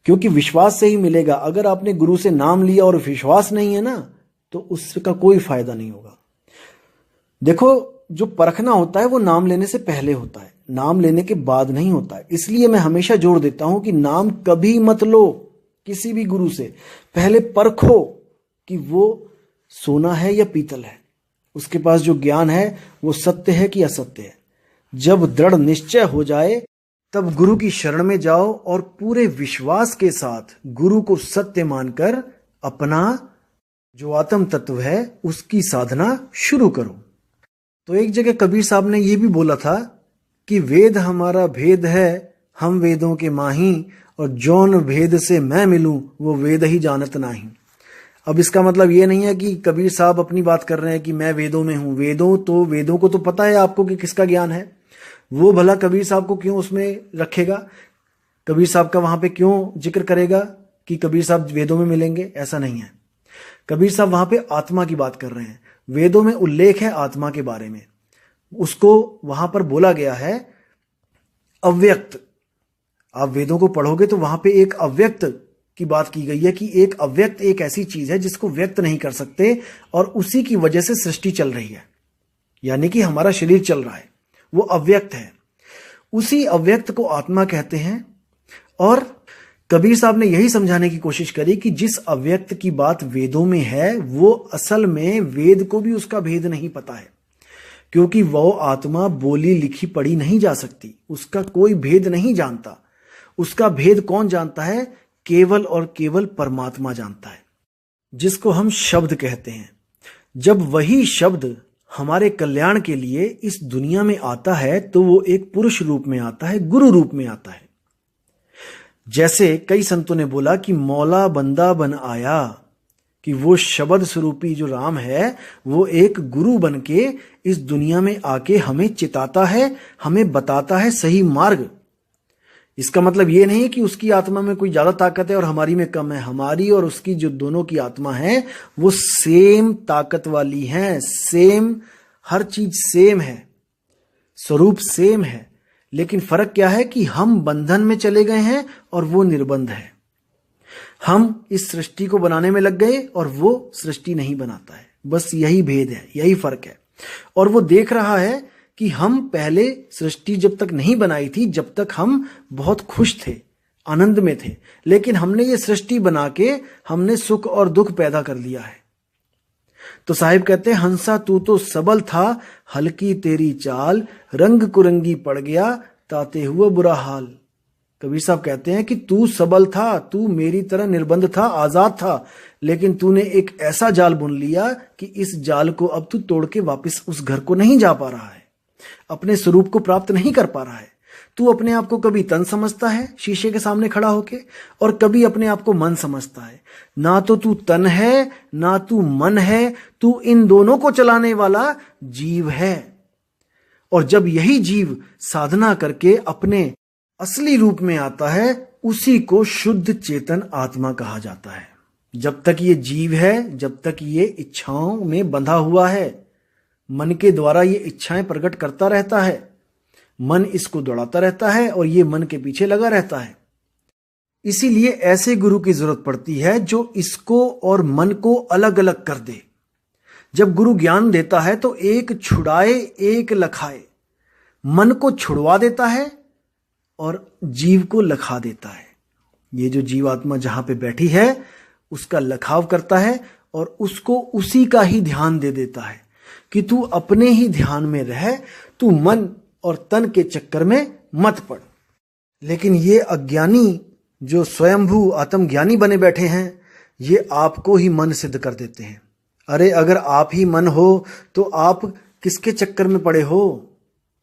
S1: क्योंकि विश्वास से ही मिलेगा। अगर आपने गुरु से नाम लिया और विश्वास नहीं है ना, तो उसका कोई फायदा नहीं होगा। देखो, जो परखना होता है वो नाम लेने से पहले होता है, नाम लेने के बाद नहीं होता है। इसलिए मैं हमेशा जोर देता हूं कि नाम कभी मत लो किसी भी गुरु से, पहले परखो कि वो सोना है या पीतल है, उसके पास जो ज्ञान है वो सत्य है कि असत्य है। जब दृढ़ निश्चय हो जाए तब गुरु की शरण में जाओ और पूरे विश्वास के साथ गुरु को सत्य मानकर अपना जो आत्म तत्व है उसकी साधना शुरू करो। तो एक जगह कबीर साहब ने यह भी बोला था कि वेद हमारा भेद है, हम वेदों के माही, और जौन भेद से मैं मिलूं वो वेद ही जानत नाही। अब इसका मतलब ये नहीं है कि कबीर साहब अपनी बात कर रहे हैं कि मैं वेदों में हूं। वेदों को तो पता है आपको कि किसका ज्ञान है, वो भला कबीर साहब को क्यों उसमें रखेगा, कबीर साहब का वहां पे क्यों जिक्र करेगा कि कबीर साहब वेदों में मिलेंगे, ऐसा नहीं है। कबीर साहब वहां पे आत्मा की बात कर रहे हैं। वेदों में उल्लेख है आत्मा के बारे में, उसको वहां पर बोला गया है अव्यक्त। आप वेदों को पढ़ोगे तो वहां पे एक अव्यक्त की बात की गई है कि एक अव्यक्त एक ऐसी चीज है जिसको व्यक्त नहीं कर सकते, और उसी की वजह से सृष्टि चल रही है, यानी कि हमारा शरीर चल रहा है, वो अव्यक्त है। उसी अव्यक्त को आत्मा कहते हैं। और कबीर साहब ने यही समझाने की कोशिश करी कि जिस अव्यक्त की बात वेदों में है वो असल में वेद को भी उसका भेद नहीं पता है, क्योंकि वो आत्मा बोली लिखी पढ़ी नहीं जा सकती, उसका कोई भेद नहीं जानता। उसका भेद कौन जानता है? केवल और केवल परमात्मा जानता है, जिसको हम शब्द कहते हैं। जब वही शब्द हमारे कल्याण के लिए इस दुनिया में आता है तो वो एक पुरुष रूप में आता है, गुरु रूप में आता है। जैसे कई संतों ने बोला कि मौला बंदा बन आया, कि वो शब्द स्वरूपी जो राम है वो एक गुरु बन के इस दुनिया में आके हमें चिताता है, हमें बताता है सही मार्ग। इसका मतलब ये नहीं कि उसकी आत्मा में कोई ज्यादा ताकत है और हमारी में कम है। हमारी और उसकी जो दोनों की आत्मा है वो सेम ताकत वाली है, सेम, हर चीज सेम है, स्वरूप सेम है। लेकिन फर्क क्या है कि हम बंधन में चले गए हैं और वो निर्बंध है। हम इस सृष्टि को बनाने में लग गए और वो सृष्टि नहीं बनाता है। बस यही भेद है, यही फर्क है। और वो देख रहा है कि हम पहले सृष्टि जब तक नहीं बनाई थी, जब तक हम बहुत खुश थे, आनंद में थे, लेकिन हमने ये सृष्टि बना के हमने सुख और दुख पैदा कर लिया है। तो साहिब कहते हैं, हंसा तू तो सबल था, हल्की तेरी चाल, रंग कुरंगी पड़ गया, ताते हुआ बुरा हाल। कबीर साहब कहते हैं कि तू सबल था, तू मेरी तरह निर्बंध था, आजाद था, लेकिन तूने एक ऐसा जाल बुन लिया कि इस जाल को अब तू तोड़ के वापस उस घर को नहीं जा पा रहा है, अपने स्वरूप को प्राप्त नहीं कर पा रहा है। तू अपने आप को कभी तन समझता है शीशे के सामने खड़ा होके, और कभी अपने आप को मन समझता है। ना तो तू तन है ना तू मन है, तू इन दोनों को चलाने वाला जीव है। और जब यही जीव साधना करके अपने असली रूप में आता है, उसी को शुद्ध चेतन आत्मा कहा जाता है। जब तक ये जीव है, जब तक ये इच्छाओं में बंधा हुआ है, मन के द्वारा ये इच्छाएं प्रकट करता रहता है, मन इसको दौड़ाता रहता है और ये मन के पीछे लगा रहता है। इसीलिए ऐसे गुरु की जरूरत पड़ती है जो इसको और मन को अलग अलग कर दे। जब गुरु ज्ञान देता है तो एक छुड़ाए एक लखाए, मन को छुड़वा देता है और जीव को लखा देता है। ये जो जीवात्मा जहां पे बैठी है उसका लखाव करता है और उसको उसी का ही ध्यान दे देता है कि तू अपने ही ध्यान में रह, तू मन और तन के चक्कर में मत पड़। लेकिन ये अज्ञानी जो स्वयंभू आत्मज्ञानी बने बैठे हैं, ये आपको ही मन सिद्ध कर देते हैं। अरे अगर आप ही मन हो तो आप किसके चक्कर में पड़े हो?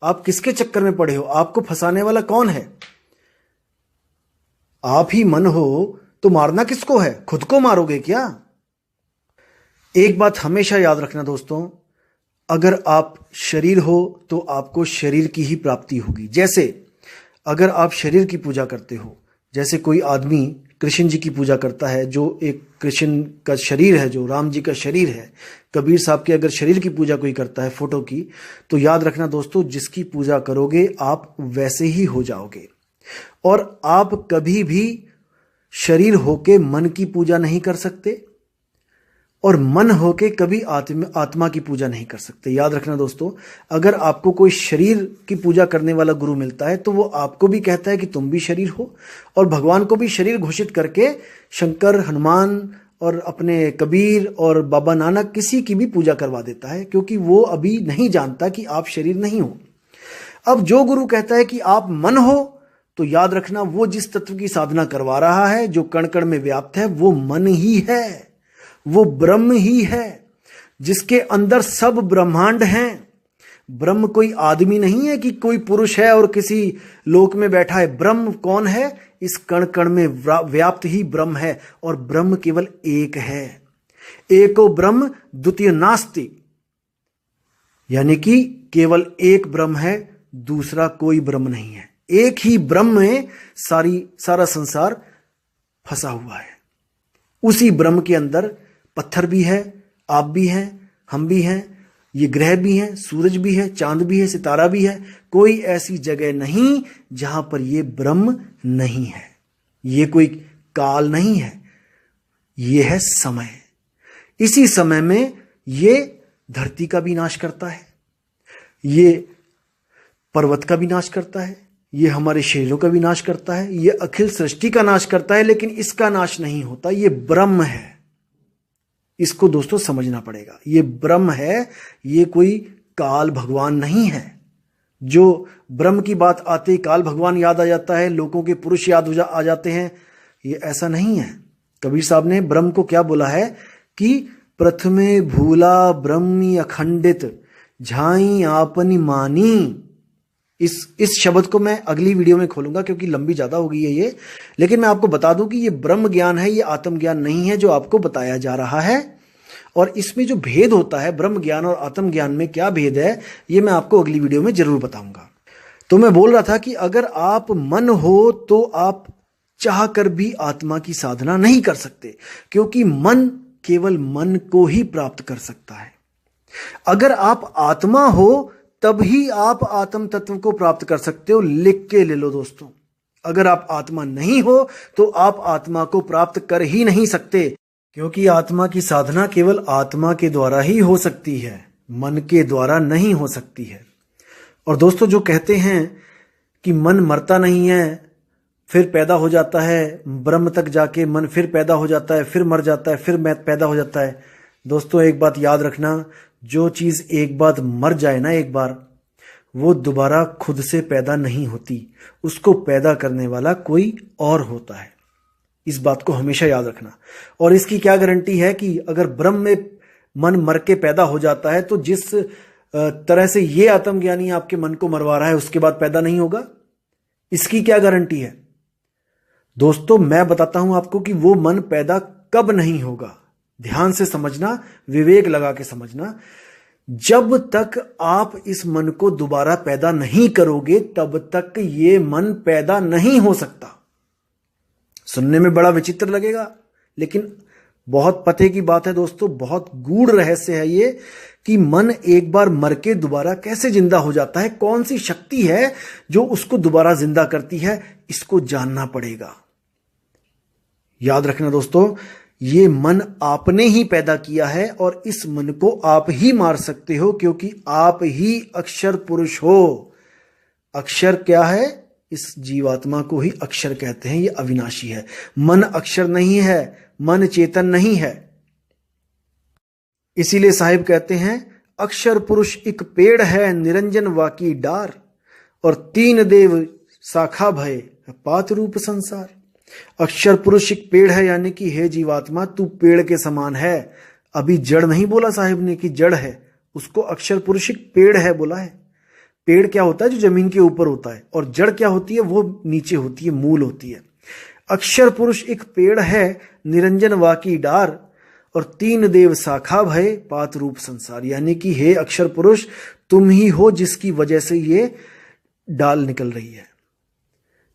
S1: आप किसके चक्कर में पड़े हो? आपको फंसाने वाला कौन है? आप ही मन हो तो मारना किसको है? खुद को मारोगे क्या? एक बात हमेशा याद रखना दोस्तों, अगर आप शरीर हो तो आपको शरीर की ही प्राप्ति होगी। जैसे अगर आप शरीर की पूजा करते हो, जैसे कोई आदमी कृष्ण जी की पूजा करता है, जो एक कृष्ण का शरीर है, जो राम जी का शरीर है, कबीर साहब के अगर शरीर की पूजा कोई करता है फोटो की, तो याद रखना दोस्तों, जिसकी पूजा करोगे आप वैसे ही हो जाओगे। और आप कभी भी शरीर होके मन की पूजा नहीं कर सकते और मन होके कभी आत्मा की पूजा नहीं कर सकते। याद रखना दोस्तों, अगर आपको कोई शरीर की पूजा करने वाला गुरु मिलता है तो वो आपको भी कहता है कि तुम भी शरीर हो, और भगवान को भी शरीर घोषित करके शंकर, हनुमान और अपने कबीर और बाबा नानक किसी की भी पूजा करवा देता है, क्योंकि वो अभी नहीं जानता कि आप शरीर नहीं हो। अब जो गुरु कहता है कि आप मन हो, तो याद रखना वो जिस तत्व की साधना करवा रहा है, जो कण कण में व्याप्त है, वो मन ही है, वो ब्रह्म ही है, जिसके अंदर सब ब्रह्मांड हैं। ब्रह्म कोई आदमी नहीं है कि कोई पुरुष है और किसी लोक में बैठा है। ब्रह्म कौन है? इस कण कण में व्याप्त ही ब्रह्म है, और ब्रह्म केवल एक है। एको ब्रह्म द्वितीय नास्ति, यानी कि केवल एक ब्रह्म है, दूसरा कोई ब्रह्म नहीं है। एक ही ब्रह्म में सारा संसार फंसा हुआ है। उसी ब्रह्म के अंदर पत्थर भी है, आप भी हैं, हम भी हैं, ये ग्रह भी हैं, सूरज भी है, चांद भी है, सितारा भी है। कोई ऐसी जगह नहीं जहां पर ये ब्रह्म नहीं है। ये कोई काल नहीं है, ये है समय। इसी समय में ये धरती का भी नाश करता है, ये पर्वत का भी नाश करता है, ये हमारे शरीरों का भी नाश करता है, ये अखिल सृष्टि का नाश करता है, लेकिन इसका नाश नहीं होता। ये ब्रह्म है, इसको दोस्तों समझना पड़ेगा। ये ब्रह्म है, ये कोई काल भगवान नहीं है। जो ब्रह्म की बात आते ही काल भगवान याद आ जाता है, लोगों के पुरुष याद आ जाते हैं, ये ऐसा नहीं है। कबीर साहब ने ब्रह्म को क्या बोला है कि प्रथमे भूला ब्रह्मी अखंडित झाई आपनी मानी। इस शब्द को मैं अगली वीडियो में खोलूंगा क्योंकि लंबी ज्यादा हो गई है ये, लेकिन मैं आपको बता दूं कि ये ब्रह्म ज्ञान है, ये आत्म ज्ञान नहीं है जो आपको बताया जा रहा है। और इसमें जो भेद होता है ब्रह्म ज्ञान और आत्म ज्ञान में, क्या भेद है, ये मैं आपको अगली वीडियो में जरूर बताऊंगा। तो मैं बोल रहा था कि अगर आप मन हो तो आप चाह कर भी आत्मा की साधना नहीं कर सकते, क्योंकि मन केवल मन को ही प्राप्त कर सकता है। अगर आप आत्मा हो तभी आप आत्म तत्व को प्राप्त कर सकते हो। लिख के ले लो दोस्तों, अगर आप आत्मा नहीं हो तो आप आत्मा को प्राप्त कर ही नहीं सकते, क्योंकि आत्मा की साधना केवल आत्मा के द्वारा ही हो सकती है, मन के द्वारा नहीं हो सकती है। और दोस्तों जो कहते हैं कि मन मरता नहीं है, फिर पैदा हो जाता है, ब्रह्म तक जाके मन फिर पैदा हो जाता है, फिर मर जाता है, फिर पैदा हो जाता है। दोस्तों एक बात याद रखना, जो चीज एक बार मर जाए ना, एक बार, वो दोबारा खुद से पैदा नहीं होती, उसको पैदा करने वाला कोई और होता है। इस बात को हमेशा याद रखना। और इसकी क्या गारंटी है कि अगर ब्रह्म में मन मर के पैदा हो जाता है तो जिस तरह से ये आत्मज्ञानी आपके मन को मरवा रहा है उसके बाद पैदा नहीं होगा? इसकी क्या गारंटी है? दोस्तों मैं बताता हूं आपको कि वो मन पैदा कब नहीं होगा। ध्यान से समझना, विवेक लगा के समझना। जब तक आप इस मन को दोबारा पैदा नहीं करोगे तब तक ये मन पैदा नहीं हो सकता। सुनने में बड़ा विचित्र लगेगा, लेकिन बहुत पते की बात है दोस्तों, बहुत गूढ़ रहस्य है ये कि मन एक बार मर के दोबारा कैसे जिंदा हो जाता है, कौन सी शक्ति है जो उसको दोबारा जिंदा करती है, इसको जानना पड़ेगा। याद रखना दोस्तों, ये मन आपने ही पैदा किया है और इस मन को आप ही मार सकते हो, क्योंकि आप ही अक्षर पुरुष हो। अक्षर क्या है? इस जीवात्मा को ही अक्षर कहते हैं, ये अविनाशी है। मन अक्षर नहीं है, मन चेतन नहीं है। इसीलिए साहिब कहते हैं, अक्षर पुरुष एक पेड़ है, निरंजन वाकी डार, और तीन देव शाखा भय पात रूप संसार। अक्षर पुरुष एक पेड़ है, यानी कि हे जीवात्मा तू पेड़ के समान है। अभी जड़ नहीं बोला साहिब ने कि जड़ है, उसको अक्षर पुरुष एक पेड़ है बोला है। पेड़ क्या होता है? जो जमीन के ऊपर होता है, और जड़ क्या होती है? वो नीचे होती है, मूल होती है। अक्षर पुरुष एक पेड़ है, निरंजन वाकी डार, और तीन देव शाखा भय, पात रूप संसार। यानी कि हे अक्षर पुरुष, तुम ही हो जिसकी वजह से ये डाल निकल रही है।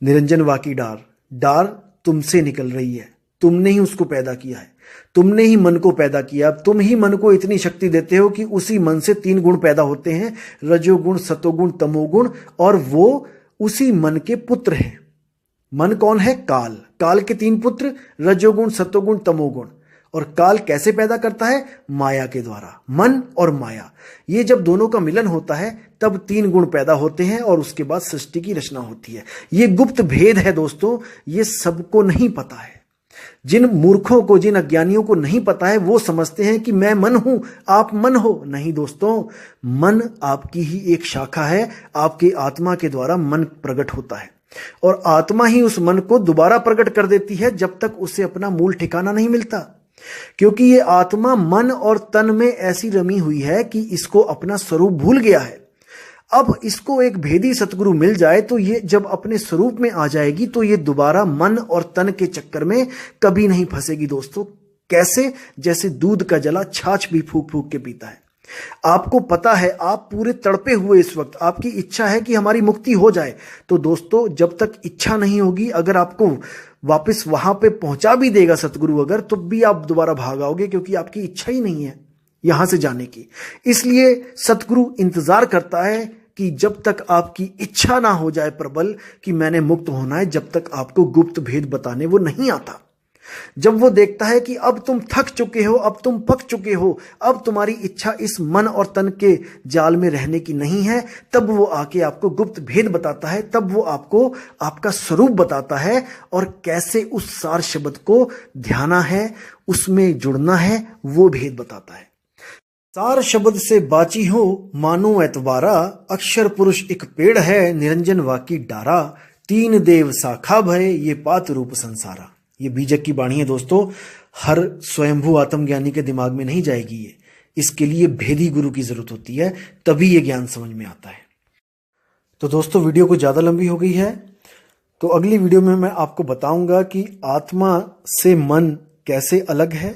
S1: निरंजन वाकी डार, डार तुमसे निकल रही है, तुमने ही उसको पैदा किया है, तुमने ही मन को पैदा किया। तुम ही मन को इतनी शक्ति देते हो कि उसी मन से 3 गुण पैदा होते हैं, रजोगुण, सतोगुण, तमोगुण, और वो उसी मन के पुत्र हैं। मन कौन है? काल। काल के 3 पुत्र, रजोगुण, सतोगुण, तमोगुण। और काल कैसे पैदा करता है? माया के द्वारा। मन और माया, ये जब दोनों का मिलन होता है तब 3 गुण पैदा होते हैं, और उसके बाद सृष्टि की रचना होती है। ये गुप्त भेद है दोस्तों, ये सबको नहीं पता है। जिन मूर्खों को, जिन अज्ञानियों को नहीं पता है, वो समझते हैं कि मैं मन हूं, आप मन हो। नहीं दोस्तों, मन आपकी ही एक शाखा है। आपके आत्मा के द्वारा मन प्रकट होता है, और आत्मा ही उस मन को दोबारा प्रकट कर देती है जब तक उसे अपना मूल ठिकाना नहीं मिलता। क्योंकि ये आत्मा मन और तन में ऐसी रमी हुई है कि इसको अपना स्वरूप भूल गया है। अब इसको एक भेदी सतगुरु मिल जाए तो ये जब अपने स्वरूप में आ जाएगी तो ये दोबारा मन और तन के चक्कर में कभी नहीं फंसेगी दोस्तों। कैसे? जैसे दूध का जला छाछ भी फूक फूक के पीता है। आपको पता है, आप पूरे तड़पे हुए इस वक्त, आपकी इच्छा है कि हमारी मुक्ति हो जाए। तो दोस्तों, जब तक इच्छा नहीं होगी, अगर आपको वापस वहां पे पहुंचा भी देगा सतगुरु अगर, तो भी आप दोबारा भाग आओगे, क्योंकि आपकी इच्छा ही नहीं है यहां से जाने की। इसलिए सतगुरु इंतजार करता है कि जब तक आपकी इच्छा ना हो जाए प्रबल कि मैंने मुक्त होना है, जब तक आपको गुप्त भेद बताने वो नहीं आता। जब वो देखता है कि अब तुम थक चुके हो, अब तुम पक चुके हो, अब तुम्हारी इच्छा इस मन और तन के जाल में रहने की नहीं है, तब वो आके आपको गुप्त भेद बताता है। तब वो आपको आपका स्वरूप बताता है, और कैसे उस सार शब्द को ध्याना है, उसमें जुड़ना है, वो भेद बताता है। सार शब्द से बाची हो मानो एतवारा, अक्षर पुरुष एक पेड़ है, निरंजन वाकी डारा, 3 देव शाखा भय, ये पात रूप संसारा। ये बीजक की वाणी है दोस्तों, हर स्वयंभू आत्मज्ञानी के दिमाग में नहीं जाएगी ये। इसके लिए भेदी गुरु की जरूरत होती है, तभी ये ज्ञान समझ में आता है। तो दोस्तों, वीडियो को ज्यादा लंबी हो गई है, तो अगली वीडियो में मैं आपको बताऊंगा कि आत्मा से मन कैसे अलग है,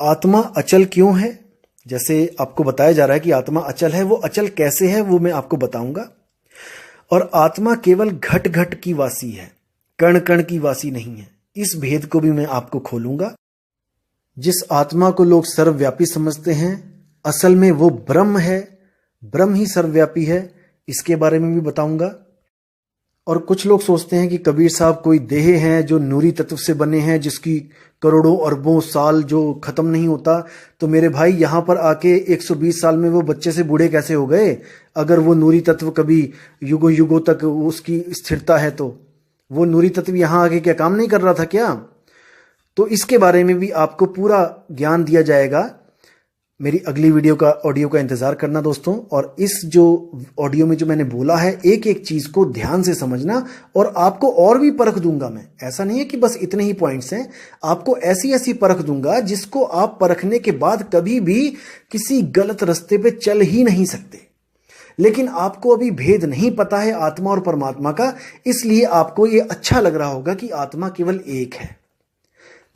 S1: आत्मा अचल क्यों है। जैसे आपको बताया जा रहा है कि आत्मा अचल है, वो अचल कैसे है वो मैं आपको बताऊंगा। और आत्मा केवल घट घट की वासी है, कण कण की वासी नहीं है। इस भेद को भी मैं आपको खोलूंगा। जिस आत्मा को लोग सर्वव्यापी समझते हैं, असल में वो ब्रह्म है, ब्रह्म ही सर्वव्यापी है, इसके बारे में भी बताऊंगा। और कुछ लोग सोचते हैं कि कबीर साहब कोई देह हैं जो नूरी तत्व से बने हैं, जिसकी करोड़ों अरबों साल जो खत्म नहीं होता। तो मेरे भाई, यहां पर आके 120 साल में वो बच्चे से बूढ़े कैसे हो गए? अगर वो नूरी तत्व कभी युगों युगों तक उसकी स्थिरता है, तो वो नूरी तत्व यहां आके क्या काम नहीं कर रहा था क्या? तो इसके बारे में भी आपको पूरा ज्ञान दिया जाएगा। मेरी अगली वीडियो का ऑडियो का इंतजार करना दोस्तों। और इस जो ऑडियो में जो मैंने बोला है, एक एक चीज को ध्यान से समझना, और आपको और भी परख दूंगा मैं। ऐसा नहीं है कि बस इतने ही पॉइंट्स हैं, आपको ऐसी ऐसी परख दूंगा जिसको आप परखने के बाद कभी भी किसी गलत रास्ते पे चल ही नहीं सकते। लेकिन आपको अभी भेद नहीं पता है आत्मा और परमात्मा का, इसलिए आपको ये अच्छा लग रहा होगा कि आत्मा केवल एक है।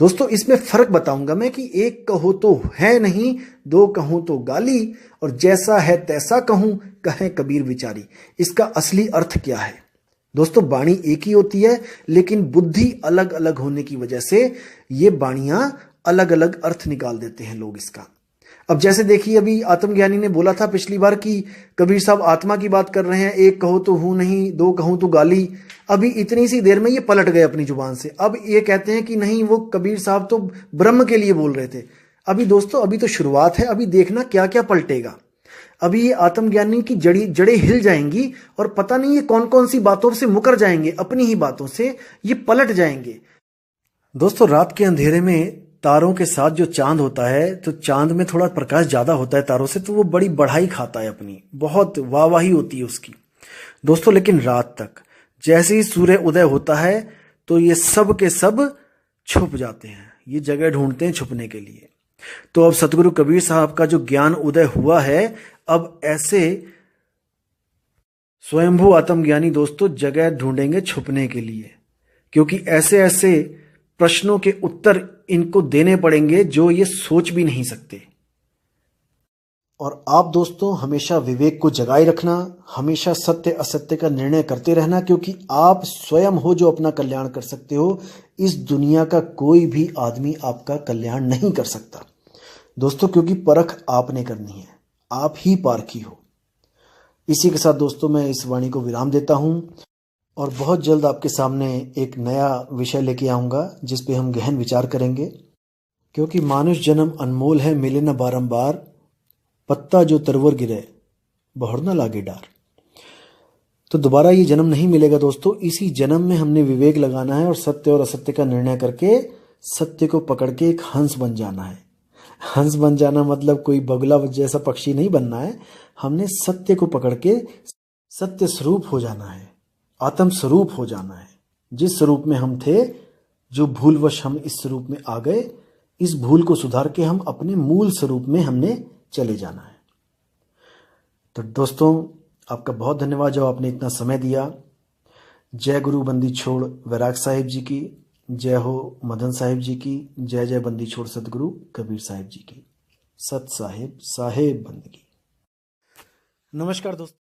S1: दोस्तों, इसमें फर्क बताऊंगा मैं कि एक कहो तो है नहीं, 2 कहूं तो गाली, और जैसा है तैसा कहूं, कहे कबीर विचारी। इसका असली अर्थ क्या है? दोस्तों, वाणी एक ही होती है, लेकिन बुद्धि अलग अलग होने की वजह से ये वाणियां अलग अलग अर्थ निकाल देते हैं लोग इसका। अब जैसे देखिए, अभी आत्मज्ञानी ने बोला था पिछली बार कि कबीर साहब आत्मा की बात कर रहे हैं, 1 कहो तो हूं नहीं, 2 कहूं तो गाली। अभी इतनी सी देर में ये पलट गए अपनी जुबान से। अब ये कहते हैं कि नहीं, वो कबीर साहब तो ब्रह्म के लिए बोल रहे थे। अभी दोस्तों, अभी तो शुरुआत है, अभी देखना क्या क्या पलटेगा। अभी ये आत्मज्ञानी की जड़ें हिल जाएंगी, और पता नहीं ये कौन कौन सी बातों से मुकर जाएंगे, अपनी ही बातों से ये पलट जाएंगे। दोस्तों, रात के अंधेरे में तारों के साथ जो चांद होता है, तो चांद में थोड़ा प्रकाश ज्यादा होता है तारों से, तो वो बड़ी बढ़ाई खाता है, अपनी बहुत वाहवाही होती है उसकी दोस्तों। लेकिन रात तक जैसे ही सूर्य उदय होता है, तो ये सब के सब छुप जाते हैं, ये जगह ढूंढते हैं छुपने के लिए। तो अब सतगुरु कबीर साहब का जो ज्ञान उदय हुआ है, अब ऐसे स्वयंभू आत्मज्ञानी दोस्तों जगह ढूंढेंगे छुपने के लिए, क्योंकि ऐसे ऐसे प्रश्नों के उत्तर इनको देने पड़ेंगे जो ये सोच भी नहीं सकते। और आप दोस्तों हमेशा विवेक को जगाए रखना, हमेशा सत्य असत्य का निर्णय करते रहना, क्योंकि आप स्वयं हो जो अपना कल्याण कर सकते हो। इस दुनिया का कोई भी आदमी आपका कल्याण नहीं कर सकता दोस्तों, क्योंकि परख आपने करनी है, आप ही पारखी हो। इसी के साथ दोस्तों मैं इस वाणी को विराम देता हूं और बहुत जल्द आपके सामने एक नया विषय लेके आऊंगा जिस पे हम गहन विचार करेंगे, क्योंकि मानुष जन्म अनमोल है, मिले न बारंबार, पत्ता जो तरवर गिरे बहुर न लागे डार। तो दोबारा ये जन्म नहीं मिलेगा दोस्तों, इसी जन्म में हमने विवेक लगाना है और सत्य और असत्य का निर्णय करके सत्य को पकड़ के एक हंस बन जाना है। हंस बन जाना मतलब कोई बगुला जैसा पक्षी नहीं बनना है, हमने सत्य को पकड़ के सत्य स्वरूप हो जाना है, आत्म स्वरूप हो जाना है। जिस स्वरूप में हम थे, जो भूलवश हम इस स्वरूप में आ गए, इस भूल को सुधार के हम अपने मूल स्वरूप में हमने चले जाना है। तो दोस्तों आपका बहुत धन्यवाद जो आपने इतना समय दिया। जय गुरु बंदी छोड़ वैराग साहिब जी की, जय हो मदन साहिब जी की, जय जय बंदी छोड़ सतगुरु कबीर साहिब जी की। सत साहिब साहेब बंदगी। नमस्कार दोस्तों।